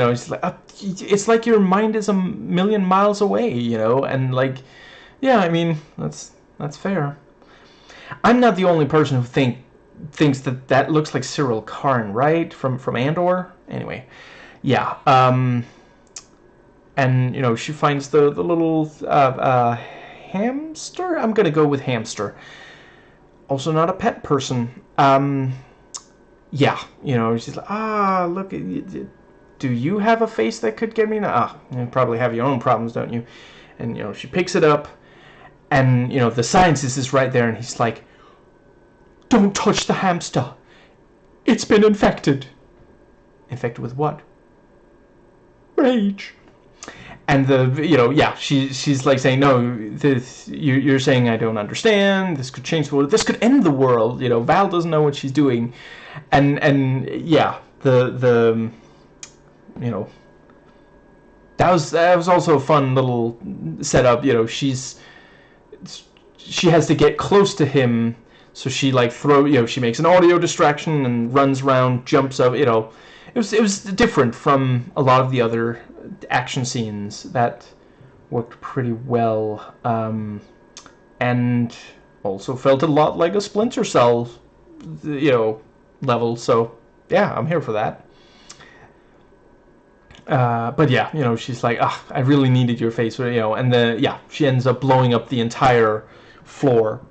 he's like, it's like your mind is a million miles away, and, like, yeah, I mean, that's fair. I'm not the only person who thinks that looks like Cyril Karn, right? From Andor? Anyway, yeah, and, she finds the little, hamster? I'm gonna go with hamster. Also not a pet person. Yeah, she's like, look, do you have a face that could get me? You probably have your own problems, don't you? And, she picks it up, and, the scientist is right there, and he's like, don't touch the hamster. It's been infected. Infected with what? Rage. And yeah, she's like saying, no, you're saying I don't understand. This could change the world. This could end the world. Val doesn't know what she's doing. And yeah, that was also a fun little setup. She has to get close to him, so she like she makes an audio distraction and runs around, jumps up. It was different from a lot of the other action scenes that worked pretty well, and also felt a lot like a Splinter Cell, level. So yeah, I'm here for that. But yeah, she's like, I really needed your face, and she ends up blowing up the entire floor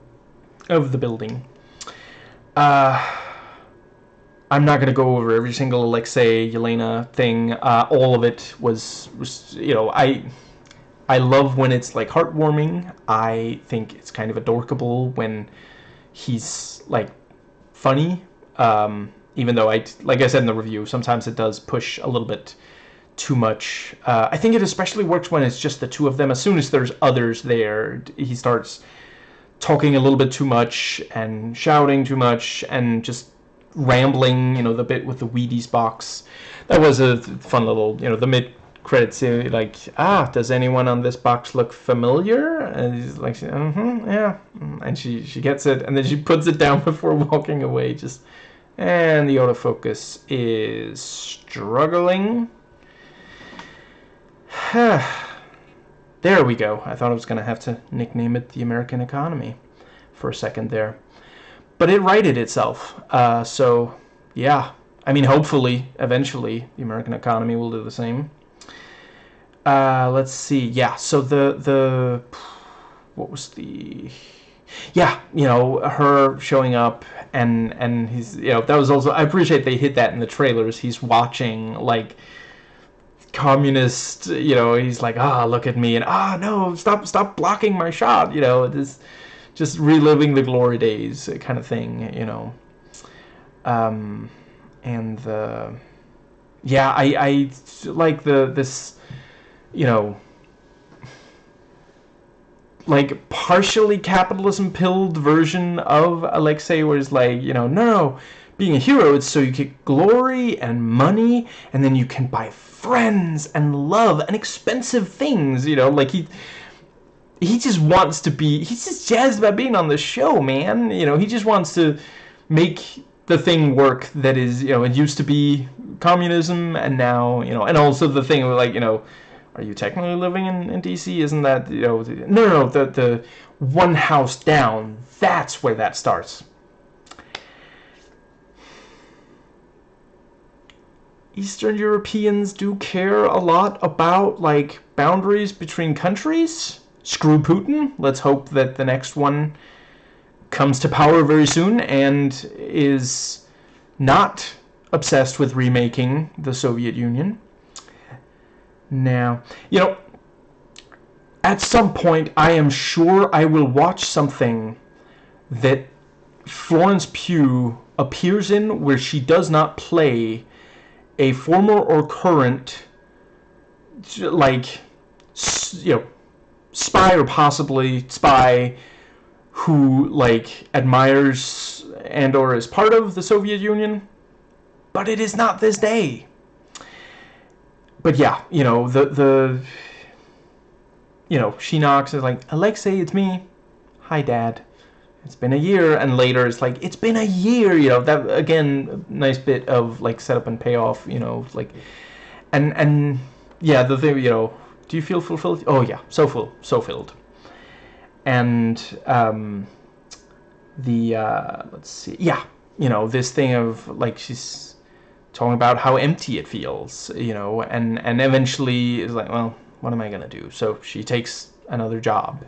of the building. I'm not going to go over every single Alexei, Yelena thing. All of it was I love when it's, like, heartwarming. I think it's kind of adorkable when he's, like, funny. Even though, like I said in the review, sometimes it does push a little bit too much. I think it especially works when it's just the two of them. As soon as there's others there, he starts talking a little bit too much and shouting too much and just rambling, the bit with the Wheaties box. That was a fun little, the mid-credits, like, does anyone on this box look familiar? And he's like, yeah. And she gets it, and then she puts it down before walking away, and the autofocus is struggling. There we go. I thought I was going to have to nickname it the American economy for a second there. But it righted itself. So, yeah. I mean, hopefully, eventually, the American economy will do the same. Let's see. Yeah, so what was the... Yeah, her showing up, and he's, that was also... I appreciate they hit that in the trailers. He's watching, like... communist, he's like, look at me, and no, stop blocking my shot, this just reliving the glory days kind of thing, and yeah, I like this, like partially capitalism pilled version of Alexei, where it's like, no, being a hero, it's so you get glory and money, and then you can buy friends and love and expensive things, like he just wants to be, he's just jazzed about being on the show, man. He just wants to make the thing work that is, it used to be communism, and now, and also the thing like, are you technically living in DC? Isn't that, no, the one house down, that's where that starts. Eastern Europeans do care a lot about, like, boundaries between countries. Screw Putin. Let's hope that the next one comes to power very soon and is not obsessed with remaking the Soviet Union. Now, at some point, I am sure I will watch something that Florence Pugh appears in where she does not play a former or current, like, spy or possibly spy who, like, admires and or is part of the Soviet Union, but it is not this day. But yeah, she knocks, is like, Alexei, it's me. Hi, Dad. It's been a year, and later it's like, it's been a year, that, again, nice bit of, like, setup and payoff, like, and, yeah, the thing, do you feel fulfilled? Oh, yeah, so full, so filled. And, let's see, yeah, this thing of, like, she's talking about how empty it feels, and eventually is like, well, what am I gonna do? So she takes another job,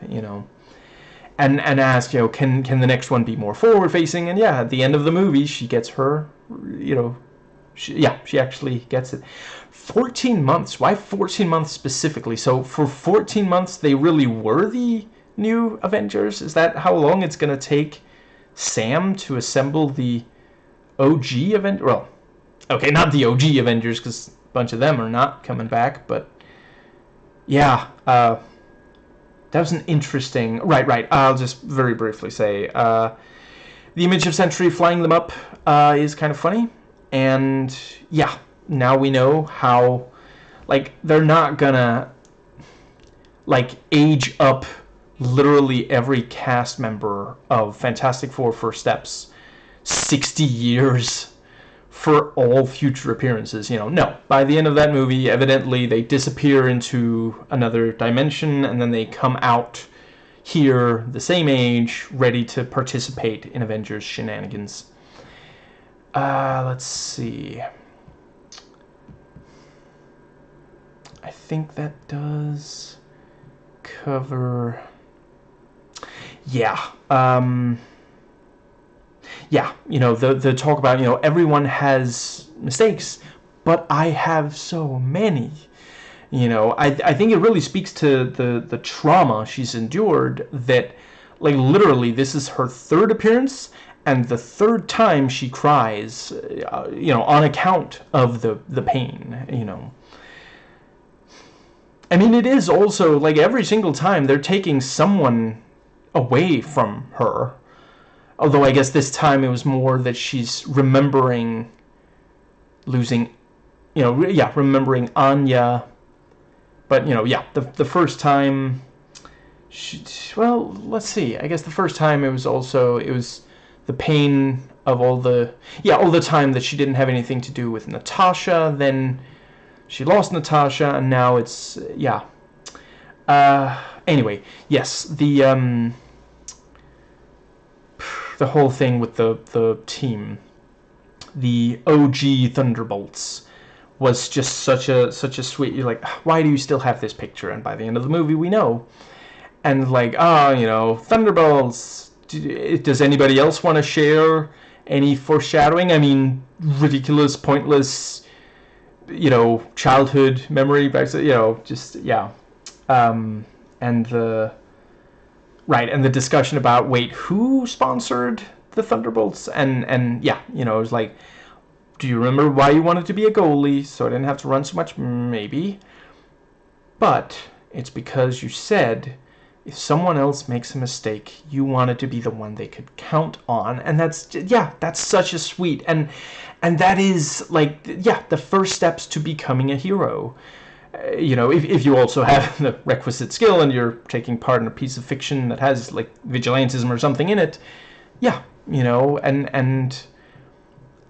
and ask, can the next one be more forward-facing? And yeah, at the end of the movie, she gets her, she actually gets it. 14 months. Why 14 months specifically? So for 14 months, they really were the new Avengers? Is that how long it's going to take Sam to assemble the OG Avengers? Well, okay, not the OG Avengers, because a bunch of them are not coming back, but yeah, that was an interesting... Right. I'll just very briefly say, the image of Sentry flying them up is kind of funny. And, yeah, now we know how... Like, they're not gonna, like, age up literally every cast member of Fantastic Four First Steps 60 years for all future appearances. No, by the end of that movie, evidently they disappear into another dimension, and then they come out here the same age, ready to participate in Avengers shenanigans. Let's see. I think that does cover... Yeah, yeah, the talk about, everyone has mistakes, but I have so many. I think it really speaks to the trauma she's endured, that, like, literally this is her third appearance, and the third time she cries, on account of the pain, I mean, it is also, like, every single time they're taking someone away from her. Although I guess this time it was more that she's remembering losing, remembering Anya. But, the first time, well, let's see. I guess the first time it was the pain of all the time that she didn't have anything to do with Natasha. Then she lost Natasha, and now it's, anyway, yes, the whole thing with the team, the OG Thunderbolts, was just such a sweet. You're like, why do you still have this picture? And by the end of the movie, we know. And like, Thunderbolts. Does anybody else want to share any foreshadowing? I mean, ridiculous, pointless, childhood memory back to, and the discussion about, wait, who sponsored the Thunderbolts? And it was like, do you remember why you wanted to be a goalie? So I didn't have to run so much? Maybe. But it's because you said if someone else makes a mistake, you wanted to be the one they could count on. And that's such a sweet. And that is, like, the first steps to becoming a hero. If you also have the requisite skill and you're taking part in a piece of fiction that has, like, vigilantism or something in it, and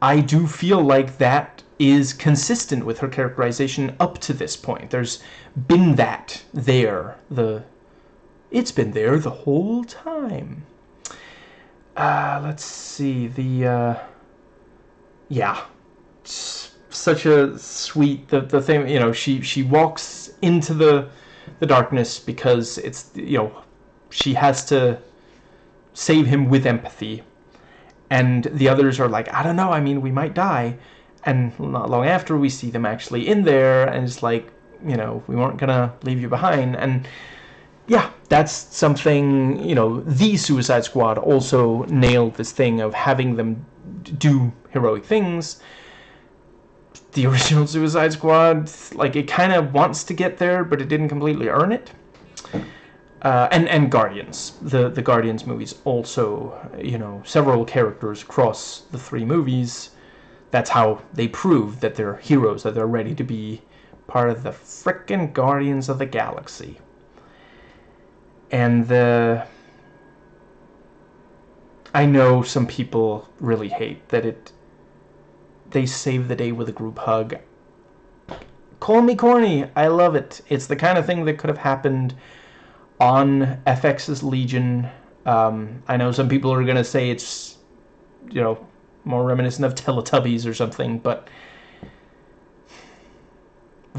I do feel like that is consistent with her characterization up to this point. There's been that there. It's been there the whole time. Let's see. Such a sweet, the thing, she walks into the darkness because it's, she has to save him with empathy. And the others are like, I don't know, I mean, we might die. And not long after, we see them actually in there, and it's like, we weren't gonna leave you behind. And that's something, the Suicide Squad also nailed this thing of having them do heroic things. The original Suicide Squad, like, it kind of wants to get there, but it didn't completely earn it. And Guardians. The Guardians movies also, several characters across the three movies. That's how they prove that they're heroes, that they're ready to be part of the frickin' Guardians of the Galaxy. And I know some people really hate that they save the day with a group hug. Call me corny, I love it. It's the kind of thing that could have happened on FX's Legion. I know some people are going to say it's, more reminiscent of Teletubbies or something, but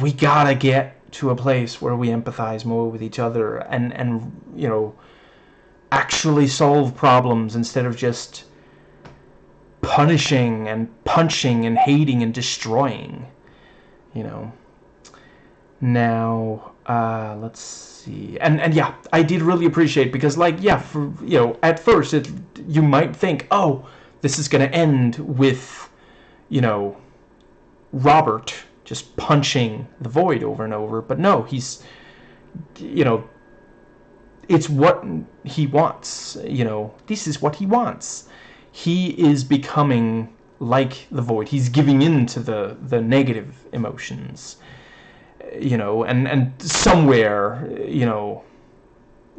we gotta get to a place where we empathize more with each other and actually solve problems instead of just punishing and punching and hating and destroying. Now, let's see. And I did really appreciate, because, like, at first you might think, oh, this is going to end with, Robert just punching the Void over and over. But no, he's, it's what he wants. This is what he wants. He is becoming like the Void. He's giving in to the negative emotions. And somewhere,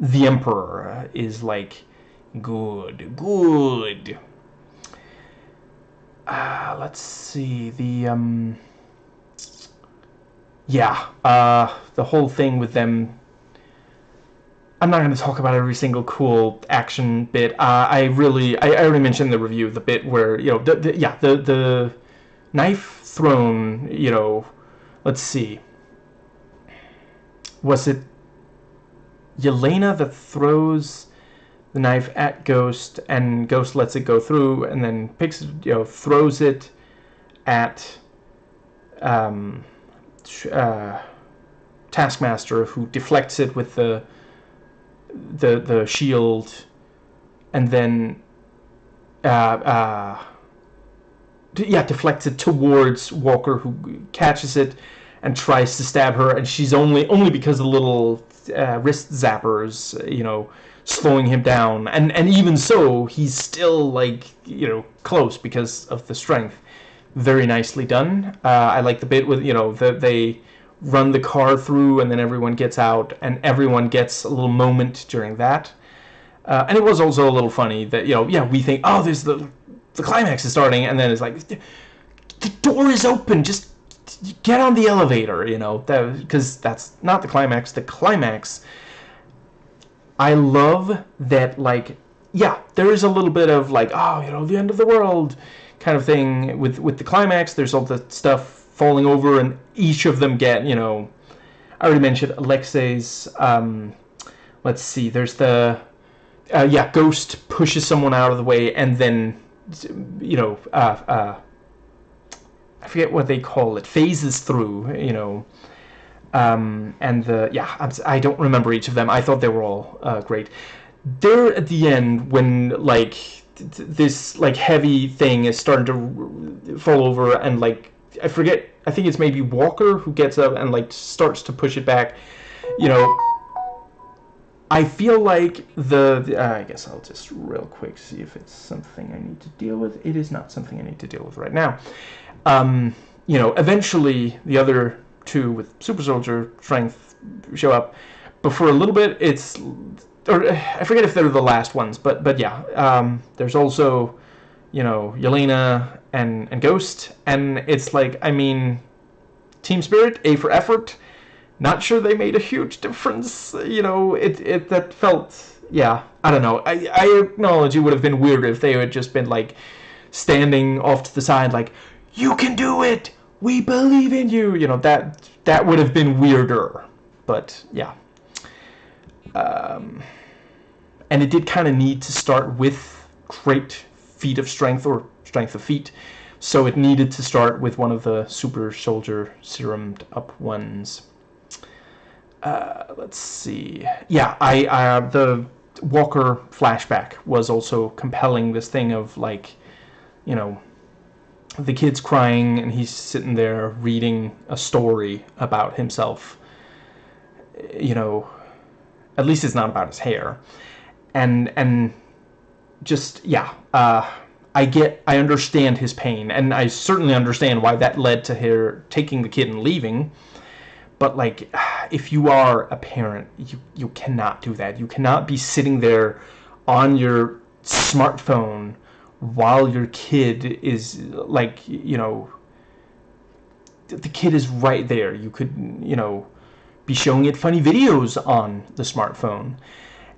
the Emperor is like, good. Let's see, the whole thing with them. I'm not going to talk about every single cool action bit. I already mentioned in the review the bit where, the knife thrown, let's see. Was it Yelena that throws the knife at Ghost, and Ghost lets it go through, and then picks it, throws it at Taskmaster, who deflects it with the shield, and then deflects it towards Walker, who catches it and tries to stab her, and she's only because of the little wrist zappers, slowing him down, and even so, he's still, like, you know, close because of the strength. Very nicely done. I like the bit with, you know, they run the car through, and then everyone gets out, and everyone gets a little moment during that. And it was also a little funny that, you know, yeah, we think, oh, there's the climax is starting, and then it's like, the door is open, just get on the elevator, you know, because that's not the climax. The climax, I love that, like, yeah, there is a little bit of, like, oh, you know, the end of the world kind of thing with the climax. There's all the stuff falling over, and each of them get, you know, I already mentioned Alexei's, let's see, there's the, yeah, Ghost pushes someone out of the way, and then, you know, I forget what they call it, phases through, you know, and the, yeah, I don't remember each of them. I thought they were all great. There at the end, when, like, this, like, heavy thing is starting to fall over, and, like, I forget, I think it's maybe Walker who gets up and, like, starts to push it back, you know, I feel like I guess I'll just real quick see if it's something I need to deal with. It is not something I need to deal with right now. You know, eventually the other two with super soldier strength show up, but for a little bit it's, or I forget if they're the last ones, but yeah, there's also, you know, Yelena and Ghost, and it's like, I mean, team spirit, A for effort. Not sure they made a huge difference, you know, it that felt, yeah, I don't know, I acknowledge it would have been weird if they had just been, like, standing off to the side, like, you can do it, we believe in you, you know, that would have been weirder, but, yeah. And it did kind of need to start with great feat of strength, or strength of feat, so it needed to start with one of the super soldier serumed up ones. Let's see. Yeah, the Walker flashback was also compelling. This thing of, like, you know, the kid's crying and he's sitting there reading a story about himself. You know, at least it's not about his hair. And just, yeah, I understand his pain, and I certainly understand why that led to her taking the kid and leaving. But, like, if you are a parent, you cannot do that. You cannot be sitting there on your smartphone while your kid is, like, you know, the kid is right there. You could, you know, be showing it funny videos on the smartphone.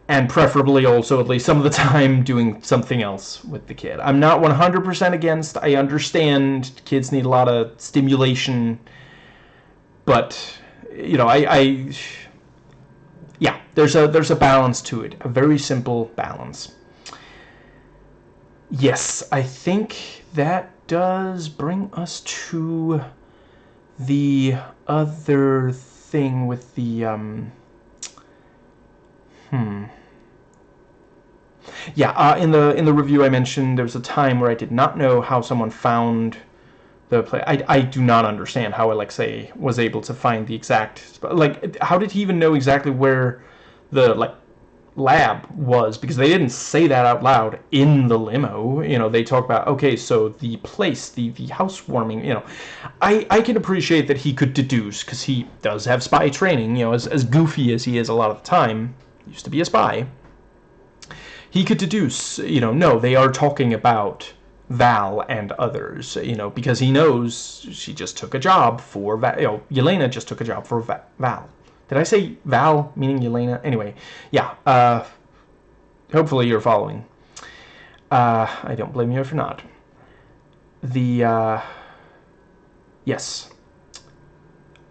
And preferably also, at least some of the time, doing something else with the kid. I'm not 100% against. I understand kids need a lot of stimulation. But, you know, yeah, there's a balance to it, a very simple balance. Yes, I think that does bring us to the other thing with the yeah, in the review I mentioned there was a time where I did not know how someone found the play. I do not understand how Alexei was able to find the exact, like, how did he even know exactly where the, like, lab was, because they didn't say that out loud in the limo. You know, they talk about, okay, so the place, the housewarming, you know. I can appreciate that he could deduce, because he does have spy training, you know, as goofy as he is a lot of the time, used to be a spy. He could deduce, you know, no, they are talking about Val and others, you know, because he knows she just took a job for Val, you know, Yelena just took a job for Val. Did I say Val meaning Yelena? Anyway, yeah, hopefully you're following. I don't blame you if you're not. Yes.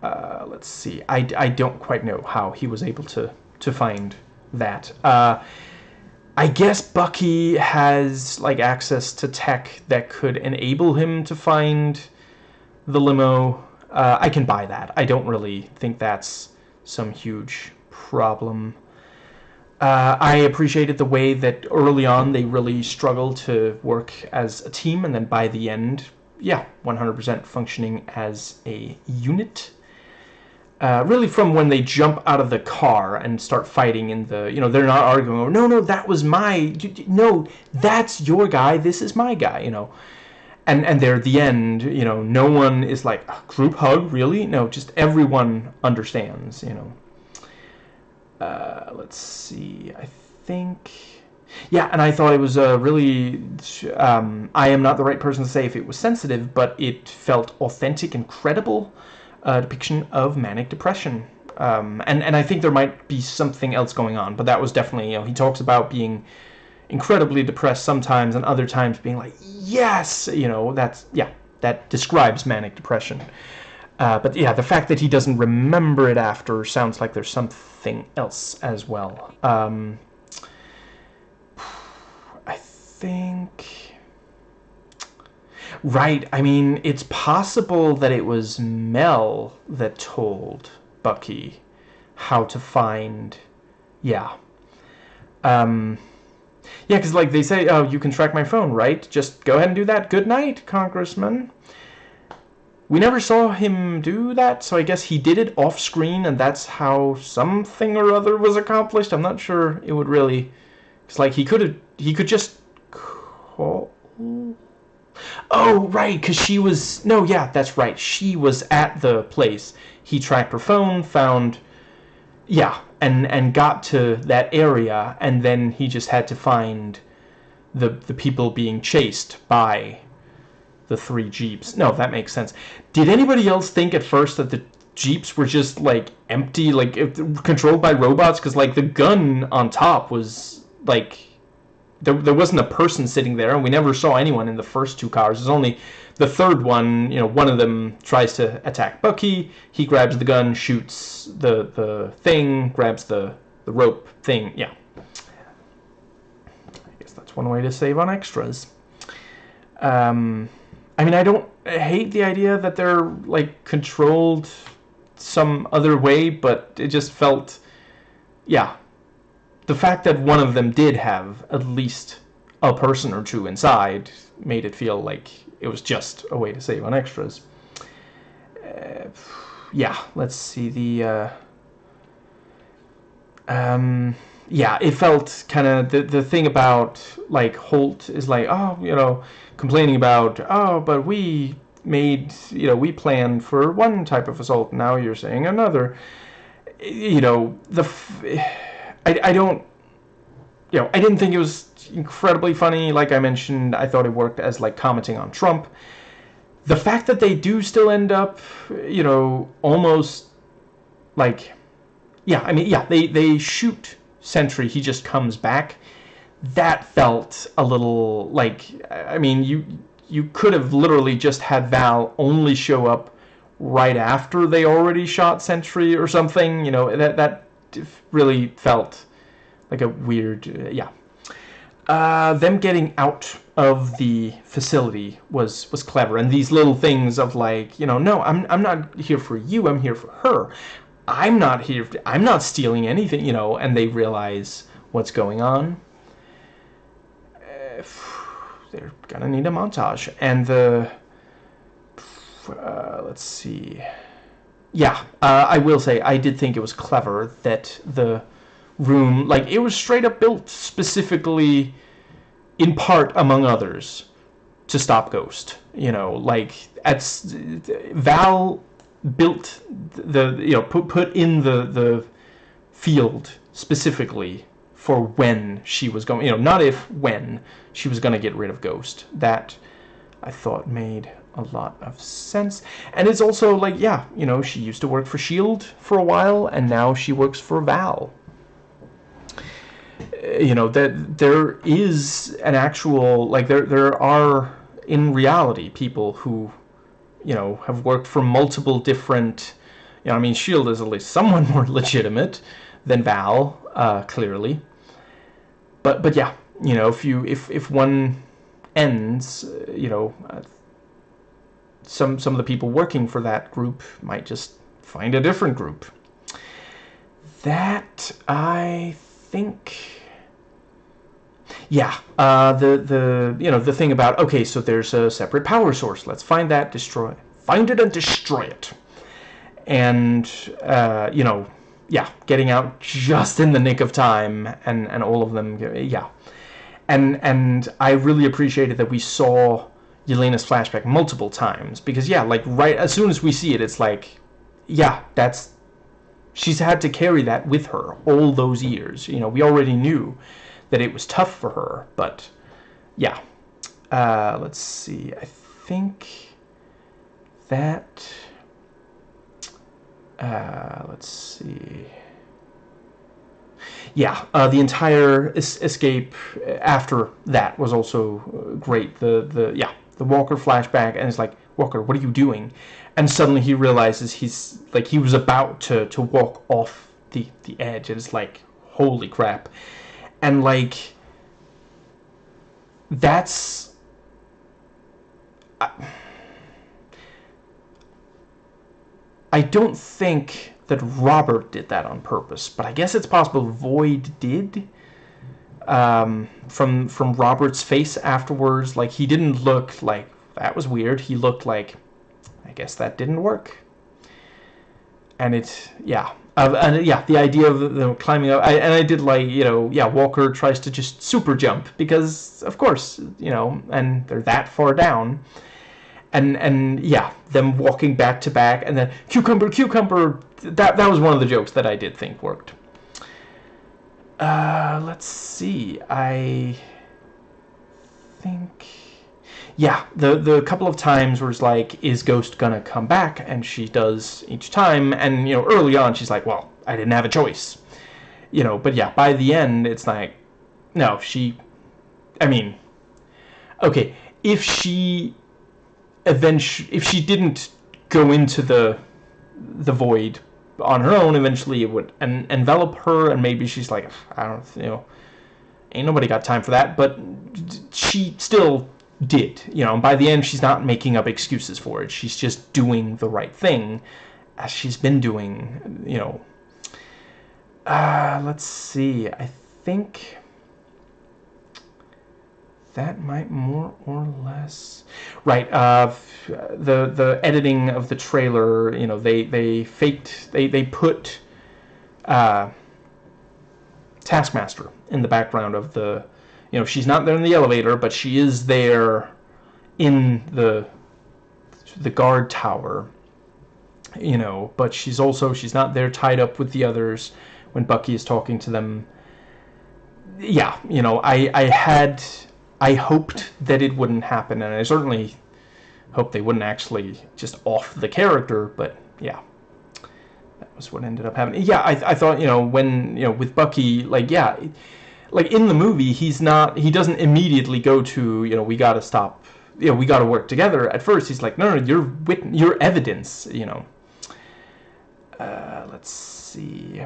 Let's see. I don't quite know how he was able to find that. I guess Bucky has, like, access to tech that could enable him to find the limo. I can buy that. I don't really think that's some huge problem. I appreciated the way that early on they really struggled to work as a team, and then by the end, yeah, 100% functioning as a unit. really from when they jump out of the car and start fighting in the, they're not arguing over, no, that was no, that's your guy, this is my guy, and they're at the end, no one is like, group hug, really? No, just everyone understands, let's see, I think, yeah, and I thought it was really, I am not the right person to say if it was sensitive, but it felt authentic and credible depiction of manic depression. And I think there might be something else going on, but that was definitely, he talks about being incredibly depressed sometimes and other times being like, yes, that describes manic depression. But yeah, the fact that he doesn't remember it after sounds like there's something else as well. I think... Right, I mean, it's possible that it was Mel that told Bucky how to find... Yeah. Yeah, because, like, they say, oh, you can track my phone, right? Just go ahead and do that. Good night, Congressman. We never saw him do that, so I guess he did it off-screen, and that's how something or other was accomplished. I'm not sure it would really... It's like, he could just call... Oh, right, because she was... No, yeah, that's right. She was at the place. He tracked her phone, found... Yeah, and got to that area, and then he just had to find the people being chased by the 3 Jeeps. No, that makes sense. Did anybody else think at first that the Jeeps were just, like, empty, like, controlled by robots? Because, like, the gun on top was, like... There wasn't a person sitting there, and we never saw anyone in the first 2 cars. There's only the third one, one of them tries to attack Bucky. He grabs the gun, shoots the thing, grabs the rope thing. Yeah. I guess that's one way to save on extras. I mean, I hate the idea that they're, like, controlled some other way, but it just felt, yeah. The fact that one of them did have at least a person or 2 inside made it feel like it was just a way to save on extras. Yeah, let's see the... yeah, it felt kind of... The thing about, like, Holt is like, oh, complaining about, oh, but we made, we planned for one type of assault, now you're saying another. I don't, I didn't think it was incredibly funny. Like I mentioned, I thought it worked as, like, commenting on Trump. The fact that they do still end up, almost, like, yeah, I mean, yeah, they shoot Sentry, he just comes back. That felt a little, like, I mean, you could have literally just had Val only show up right after they already shot Sentry or something, that really felt like a weird, yeah. Them getting out of the facility was clever, and these little things of, like, no, I'm not here for you, I'm here for her. I'm not stealing anything, and they realize what's going on. They're gonna need a montage, and let's see. Yeah, I will say, I did think it was clever that the room, like, it was straight up built specifically, in part, among others, to stop Ghost. Like, Val built put in the field specifically for when she was going, not if, when she was going to get rid of Ghost. That, I thought, made a lot of sense. And it's also like, yeah, she used to work for S.H.I.E.L.D. for a while, and now she works for Val. That there is an actual, like, there are, in reality, people who, have worked for multiple different, I mean, S.H.I.E.L.D. is at least somewhat more legitimate than Val, clearly. But yeah, if one ends, some of the people working for that group might just find a different group. That, I think... Yeah, the thing about, okay, so there's a separate power source. Let's find that, find it and destroy it. and you know, yeah, getting out just in the nick of time, and all of them, yeah, and I really appreciated that we saw Yelena's flashback multiple times, because yeah, like right as soon as we see it, it's like, yeah, she's had to carry that with her all those years. You know, we already knew that it was tough for her, but yeah. Let's see. I think that. Let's see. Yeah, the entire escape after that was also great. The Walker flashback, and it's like, Walker, what are you doing? And suddenly he realizes he was about to walk off the edge, and it's like, holy crap. And like, that's I don't think that Robert did that on purpose, but I guess it's possible Void did. From Robert's face afterwards, like, he didn't look like, that was weird. He looked like, I guess that didn't work. And it, yeah. And yeah, the idea of them climbing up, and I did like, you know, yeah, Walker tries to just super jump, because, of course, you know, and they're that far down. And yeah, them walking back to back, and then cucumber, that was one of the jokes that I did think worked. Let's see, I think, yeah, the couple of times where it's like, is Ghost gonna come back? And she does each time, and, you know, early on she's like, well, I didn't have a choice. You know, but yeah, by the end, it's like, no, I mean, okay, if she didn't go into the void on her own, eventually it would envelop her, and maybe she's like, I don't, you know, ain't nobody got time for that, but she still did, you know, and by the end she's not making up excuses for it, she's just doing the right thing, as she's been doing, you know. Let's see, I think that might more or less, right, the editing of the trailer, you know, they put Taskmaster in the background of the, you know, she's not there in the elevator, but she is there in the guard tower, you know, but she's not there tied up with the others when Bucky is talking to them. Yeah, you know, I hoped that it wouldn't happen, and I certainly hoped they wouldn't actually just off the character, but yeah, that was what ended up happening. Yeah, I thought, you know, when, you know, with Bucky, like, yeah, like, in the movie, he doesn't immediately go to, you know, we gotta stop, you know, we gotta work together. At first, he's like, no, you're evidence, you know. Let's see,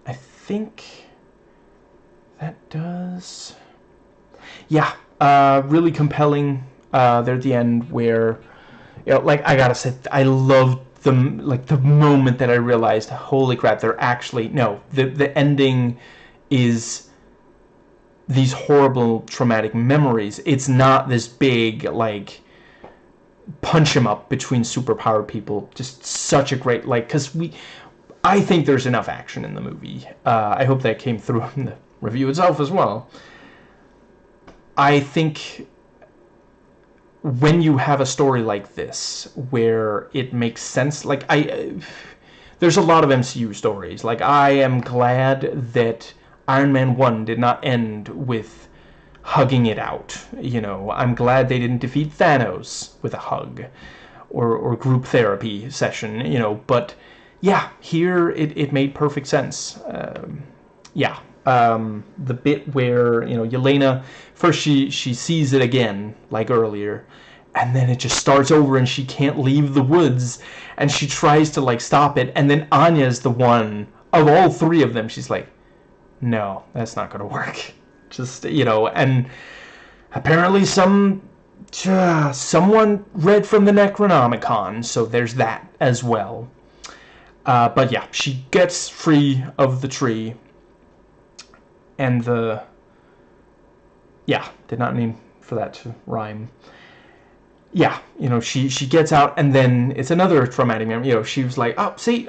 I think that does... Yeah, really compelling there at the end, where, you know, like, I gotta say, I loved the moment that I realized, holy crap, they're actually, no, the ending is these horrible traumatic memories. It's not this big, like, punch 'em up between superpowered people. Just such a great, like, because I think there's enough action in the movie. I hope that came through in the review itself as well. I think when you have a story like this, where it makes sense, like, there's a lot of MCU stories. Like, I am glad that Iron Man 1 did not end with hugging it out. You know, I'm glad they didn't defeat Thanos with a hug or group therapy session, you know, but yeah, here it made perfect sense. Yeah. The bit where, you know, Yelena, first she sees it again, like earlier, and then it just starts over and she can't leave the woods, and she tries to, like, stop it, and then Anya's the one, of all three of them, she's like, no, that's not gonna work. Just, you know, and apparently someone read from the Necronomicon, so there's that as well. But yeah, she gets free of the tree, and yeah, did not mean for that to rhyme. yeah, she gets out, and then it's another traumatic memory. She was like, oh, see,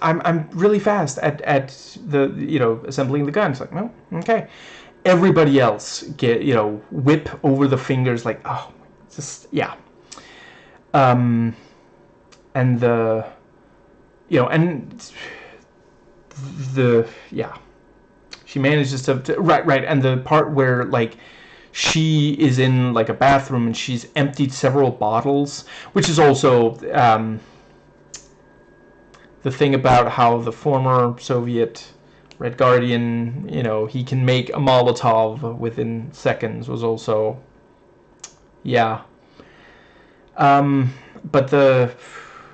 I'm really fast at the assembling the gun. It's like, no, okay. Everybody else get whip over the fingers, like, oh, just yeah. And the and the yeah, she manages to right, and the part where like she is in like a bathroom and she's emptied several bottles, which is also the thing about how the former Soviet Red Guardian, he can make a Molotov within seconds, was also, yeah. But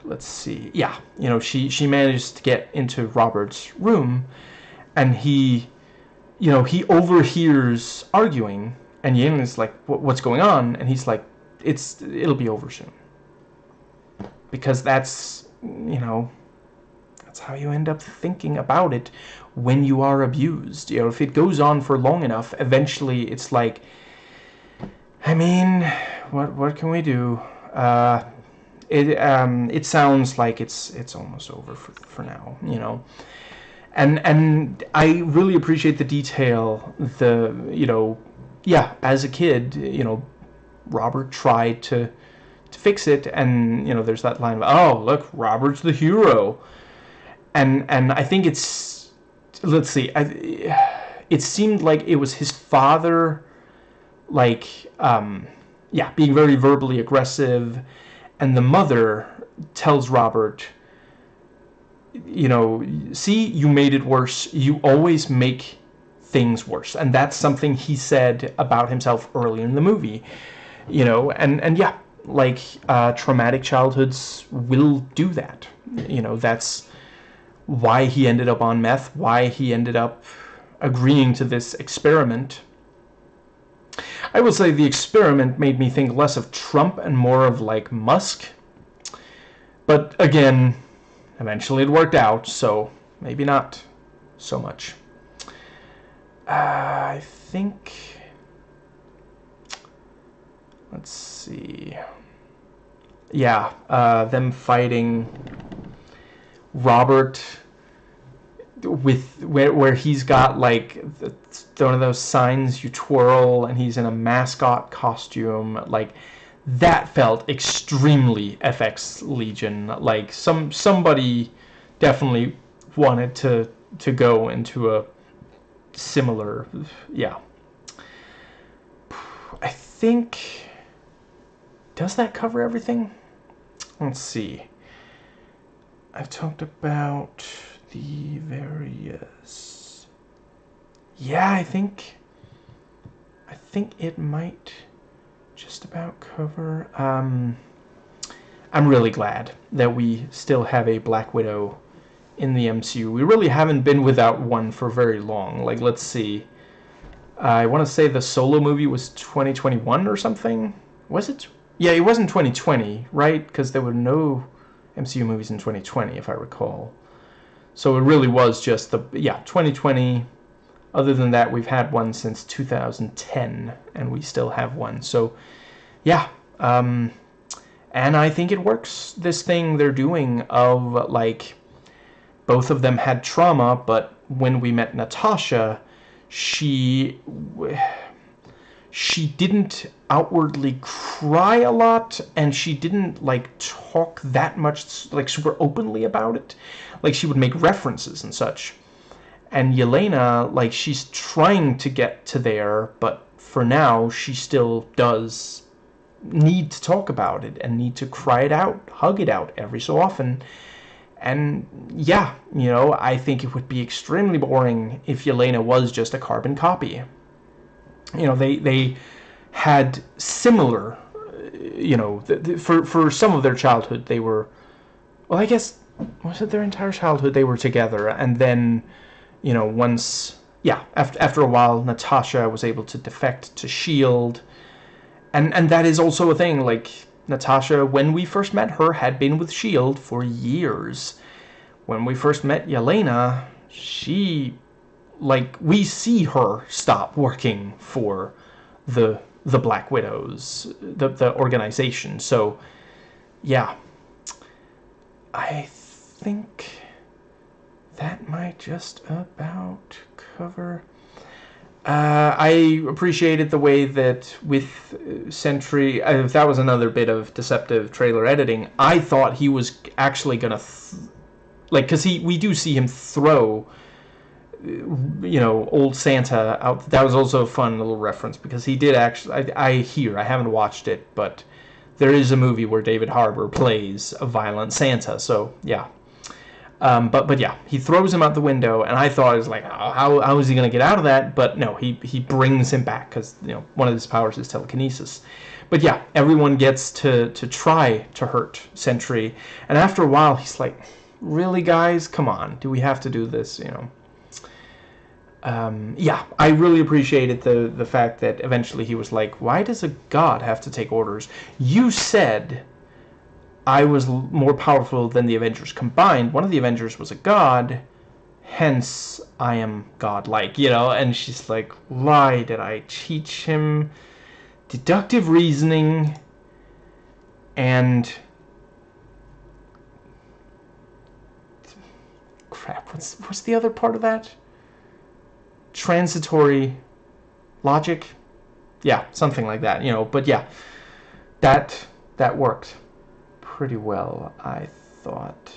let's see, yeah, she managed to get into Robert's room, and he overhears arguing, and Yelena's like, what's going on? And he's like, it'll be over soon. Because that's how you end up thinking about it when you are abused. If it goes on for long enough, eventually it's like, I mean, what can we do? It sounds like it's almost over for now, And I really appreciate the detail. As a kid, Robert tried to fix it, and there's that line of, oh, look, Robert's the hero. And I think it's, let's see, it seemed like it was his father, like, being very verbally aggressive, and the mother tells Robert, see, you made it worse. You always make things worse. And that's something he said about himself early in the movie. And yeah, like, traumatic childhoods will do that. That's why he ended up on meth, why he ended up agreeing to this experiment. I will say the experiment made me think less of Trump and more of, like, Musk. But again, eventually it worked out, so maybe not so much. I think... Let's see... Yeah, them fighting Robert with where he's got like one of those signs you twirl, and he's in a mascot costume. Like, that felt extremely FX Legion. Like, somebody definitely wanted to go into a similar, yeah. I think, does that cover everything? Let's see. I've talked about the various... Yeah, I think it might just about cover... I'm really glad that we still have a Black Widow in the MCU. We really haven't been without one for very long. Like, let's see. I want to say the Solo movie was 2021 or something. Was it? Yeah, it wasn't 2020, right? Because there were no MCU movies in 2020, if I recall. So it really was just 2020. Other than that, we've had one since 2010, and we still have one. So, yeah. And I think it works, this thing they're doing of, like, both of them had trauma, but when we met Natasha, she didn't outwardly cry a lot, and she didn't, like, talk that much, like, super openly about it. Like, she would make references and such. And Yelena, like, she's trying to get to there, but for now, she still does need to talk about it and need to cry it out, hug it out every so often. And yeah, I think it would be extremely boring if Yelena was just a carbon copy. They had similar, for some of their childhood, they were, well, I guess, was it their entire childhood they were together, and then, once, yeah, after a while, Natasha was able to defect to S.H.I.E.L.D., and that is also a thing, like, Natasha, when we first met her, had been with S.H.I.E.L.D. for years. When we first met Yelena, she, like, we see her stop working for the the Black Widows, the organization. So, yeah, I think that might just about cover. I appreciated the way that with Sentry, that was another bit of deceptive trailer editing. I thought he was actually gonna, because we do see him throw, old Santa out. That was also a fun little reference because he did actually. I haven't watched it, but there is a movie where David Harbour plays a violent Santa. So yeah. But yeah, he throws him out the window, and I thought, it was like, how is he going to get out of that? But no, he brings him back, because one of his powers is telekinesis. But yeah, everyone gets to try to hurt Sentry, and after a while, he's like, really, guys? Come on, do we have to do this? Yeah, I really appreciated the fact that eventually he was like, why does a god have to take orders? You said I was more powerful than the Avengers combined. One of the Avengers was a god, hence I am godlike, and she's like, why did I teach him deductive reasoning and crap, what's the other part of that? Transitory logic? Yeah, something like that, but yeah, that worked pretty well, I thought.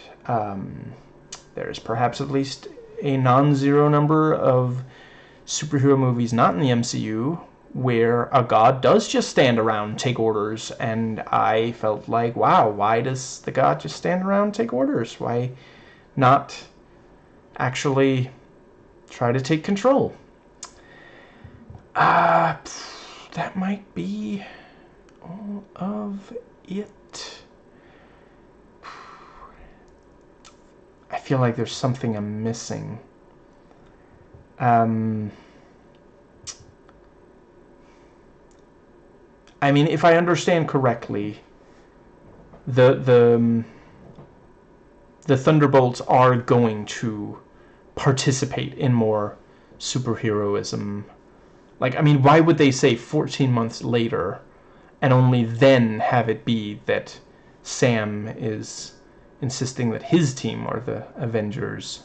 There's perhaps at least a non-zero number of superhero movies not in the MCU where a god does just stand around and take orders, and I felt like, wow, why does the god just stand around and take orders? Why not actually try to take control? That might be all of it. I feel like there's something I'm missing. I mean, if I understand correctly, the Thunderbolts are going to participate in more superheroism. Like, I mean, why would they say 14 months later and only then have it be that Sam is insisting that his team are the Avengers,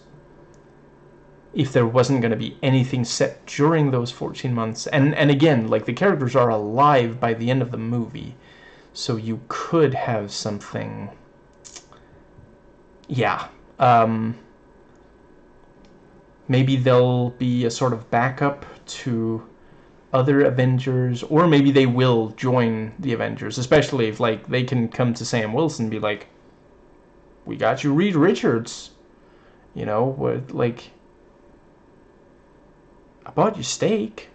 if there wasn't going to be anything set during those 14 months? And again, like, the characters are alive by the end of the movie, so you could have something. Yeah. Maybe they'll be a sort of backup to other Avengers, or maybe they will join the Avengers, especially if, like, they can come to Sam Wilson and be like, we got you Reed Richards, like, I bought you steak,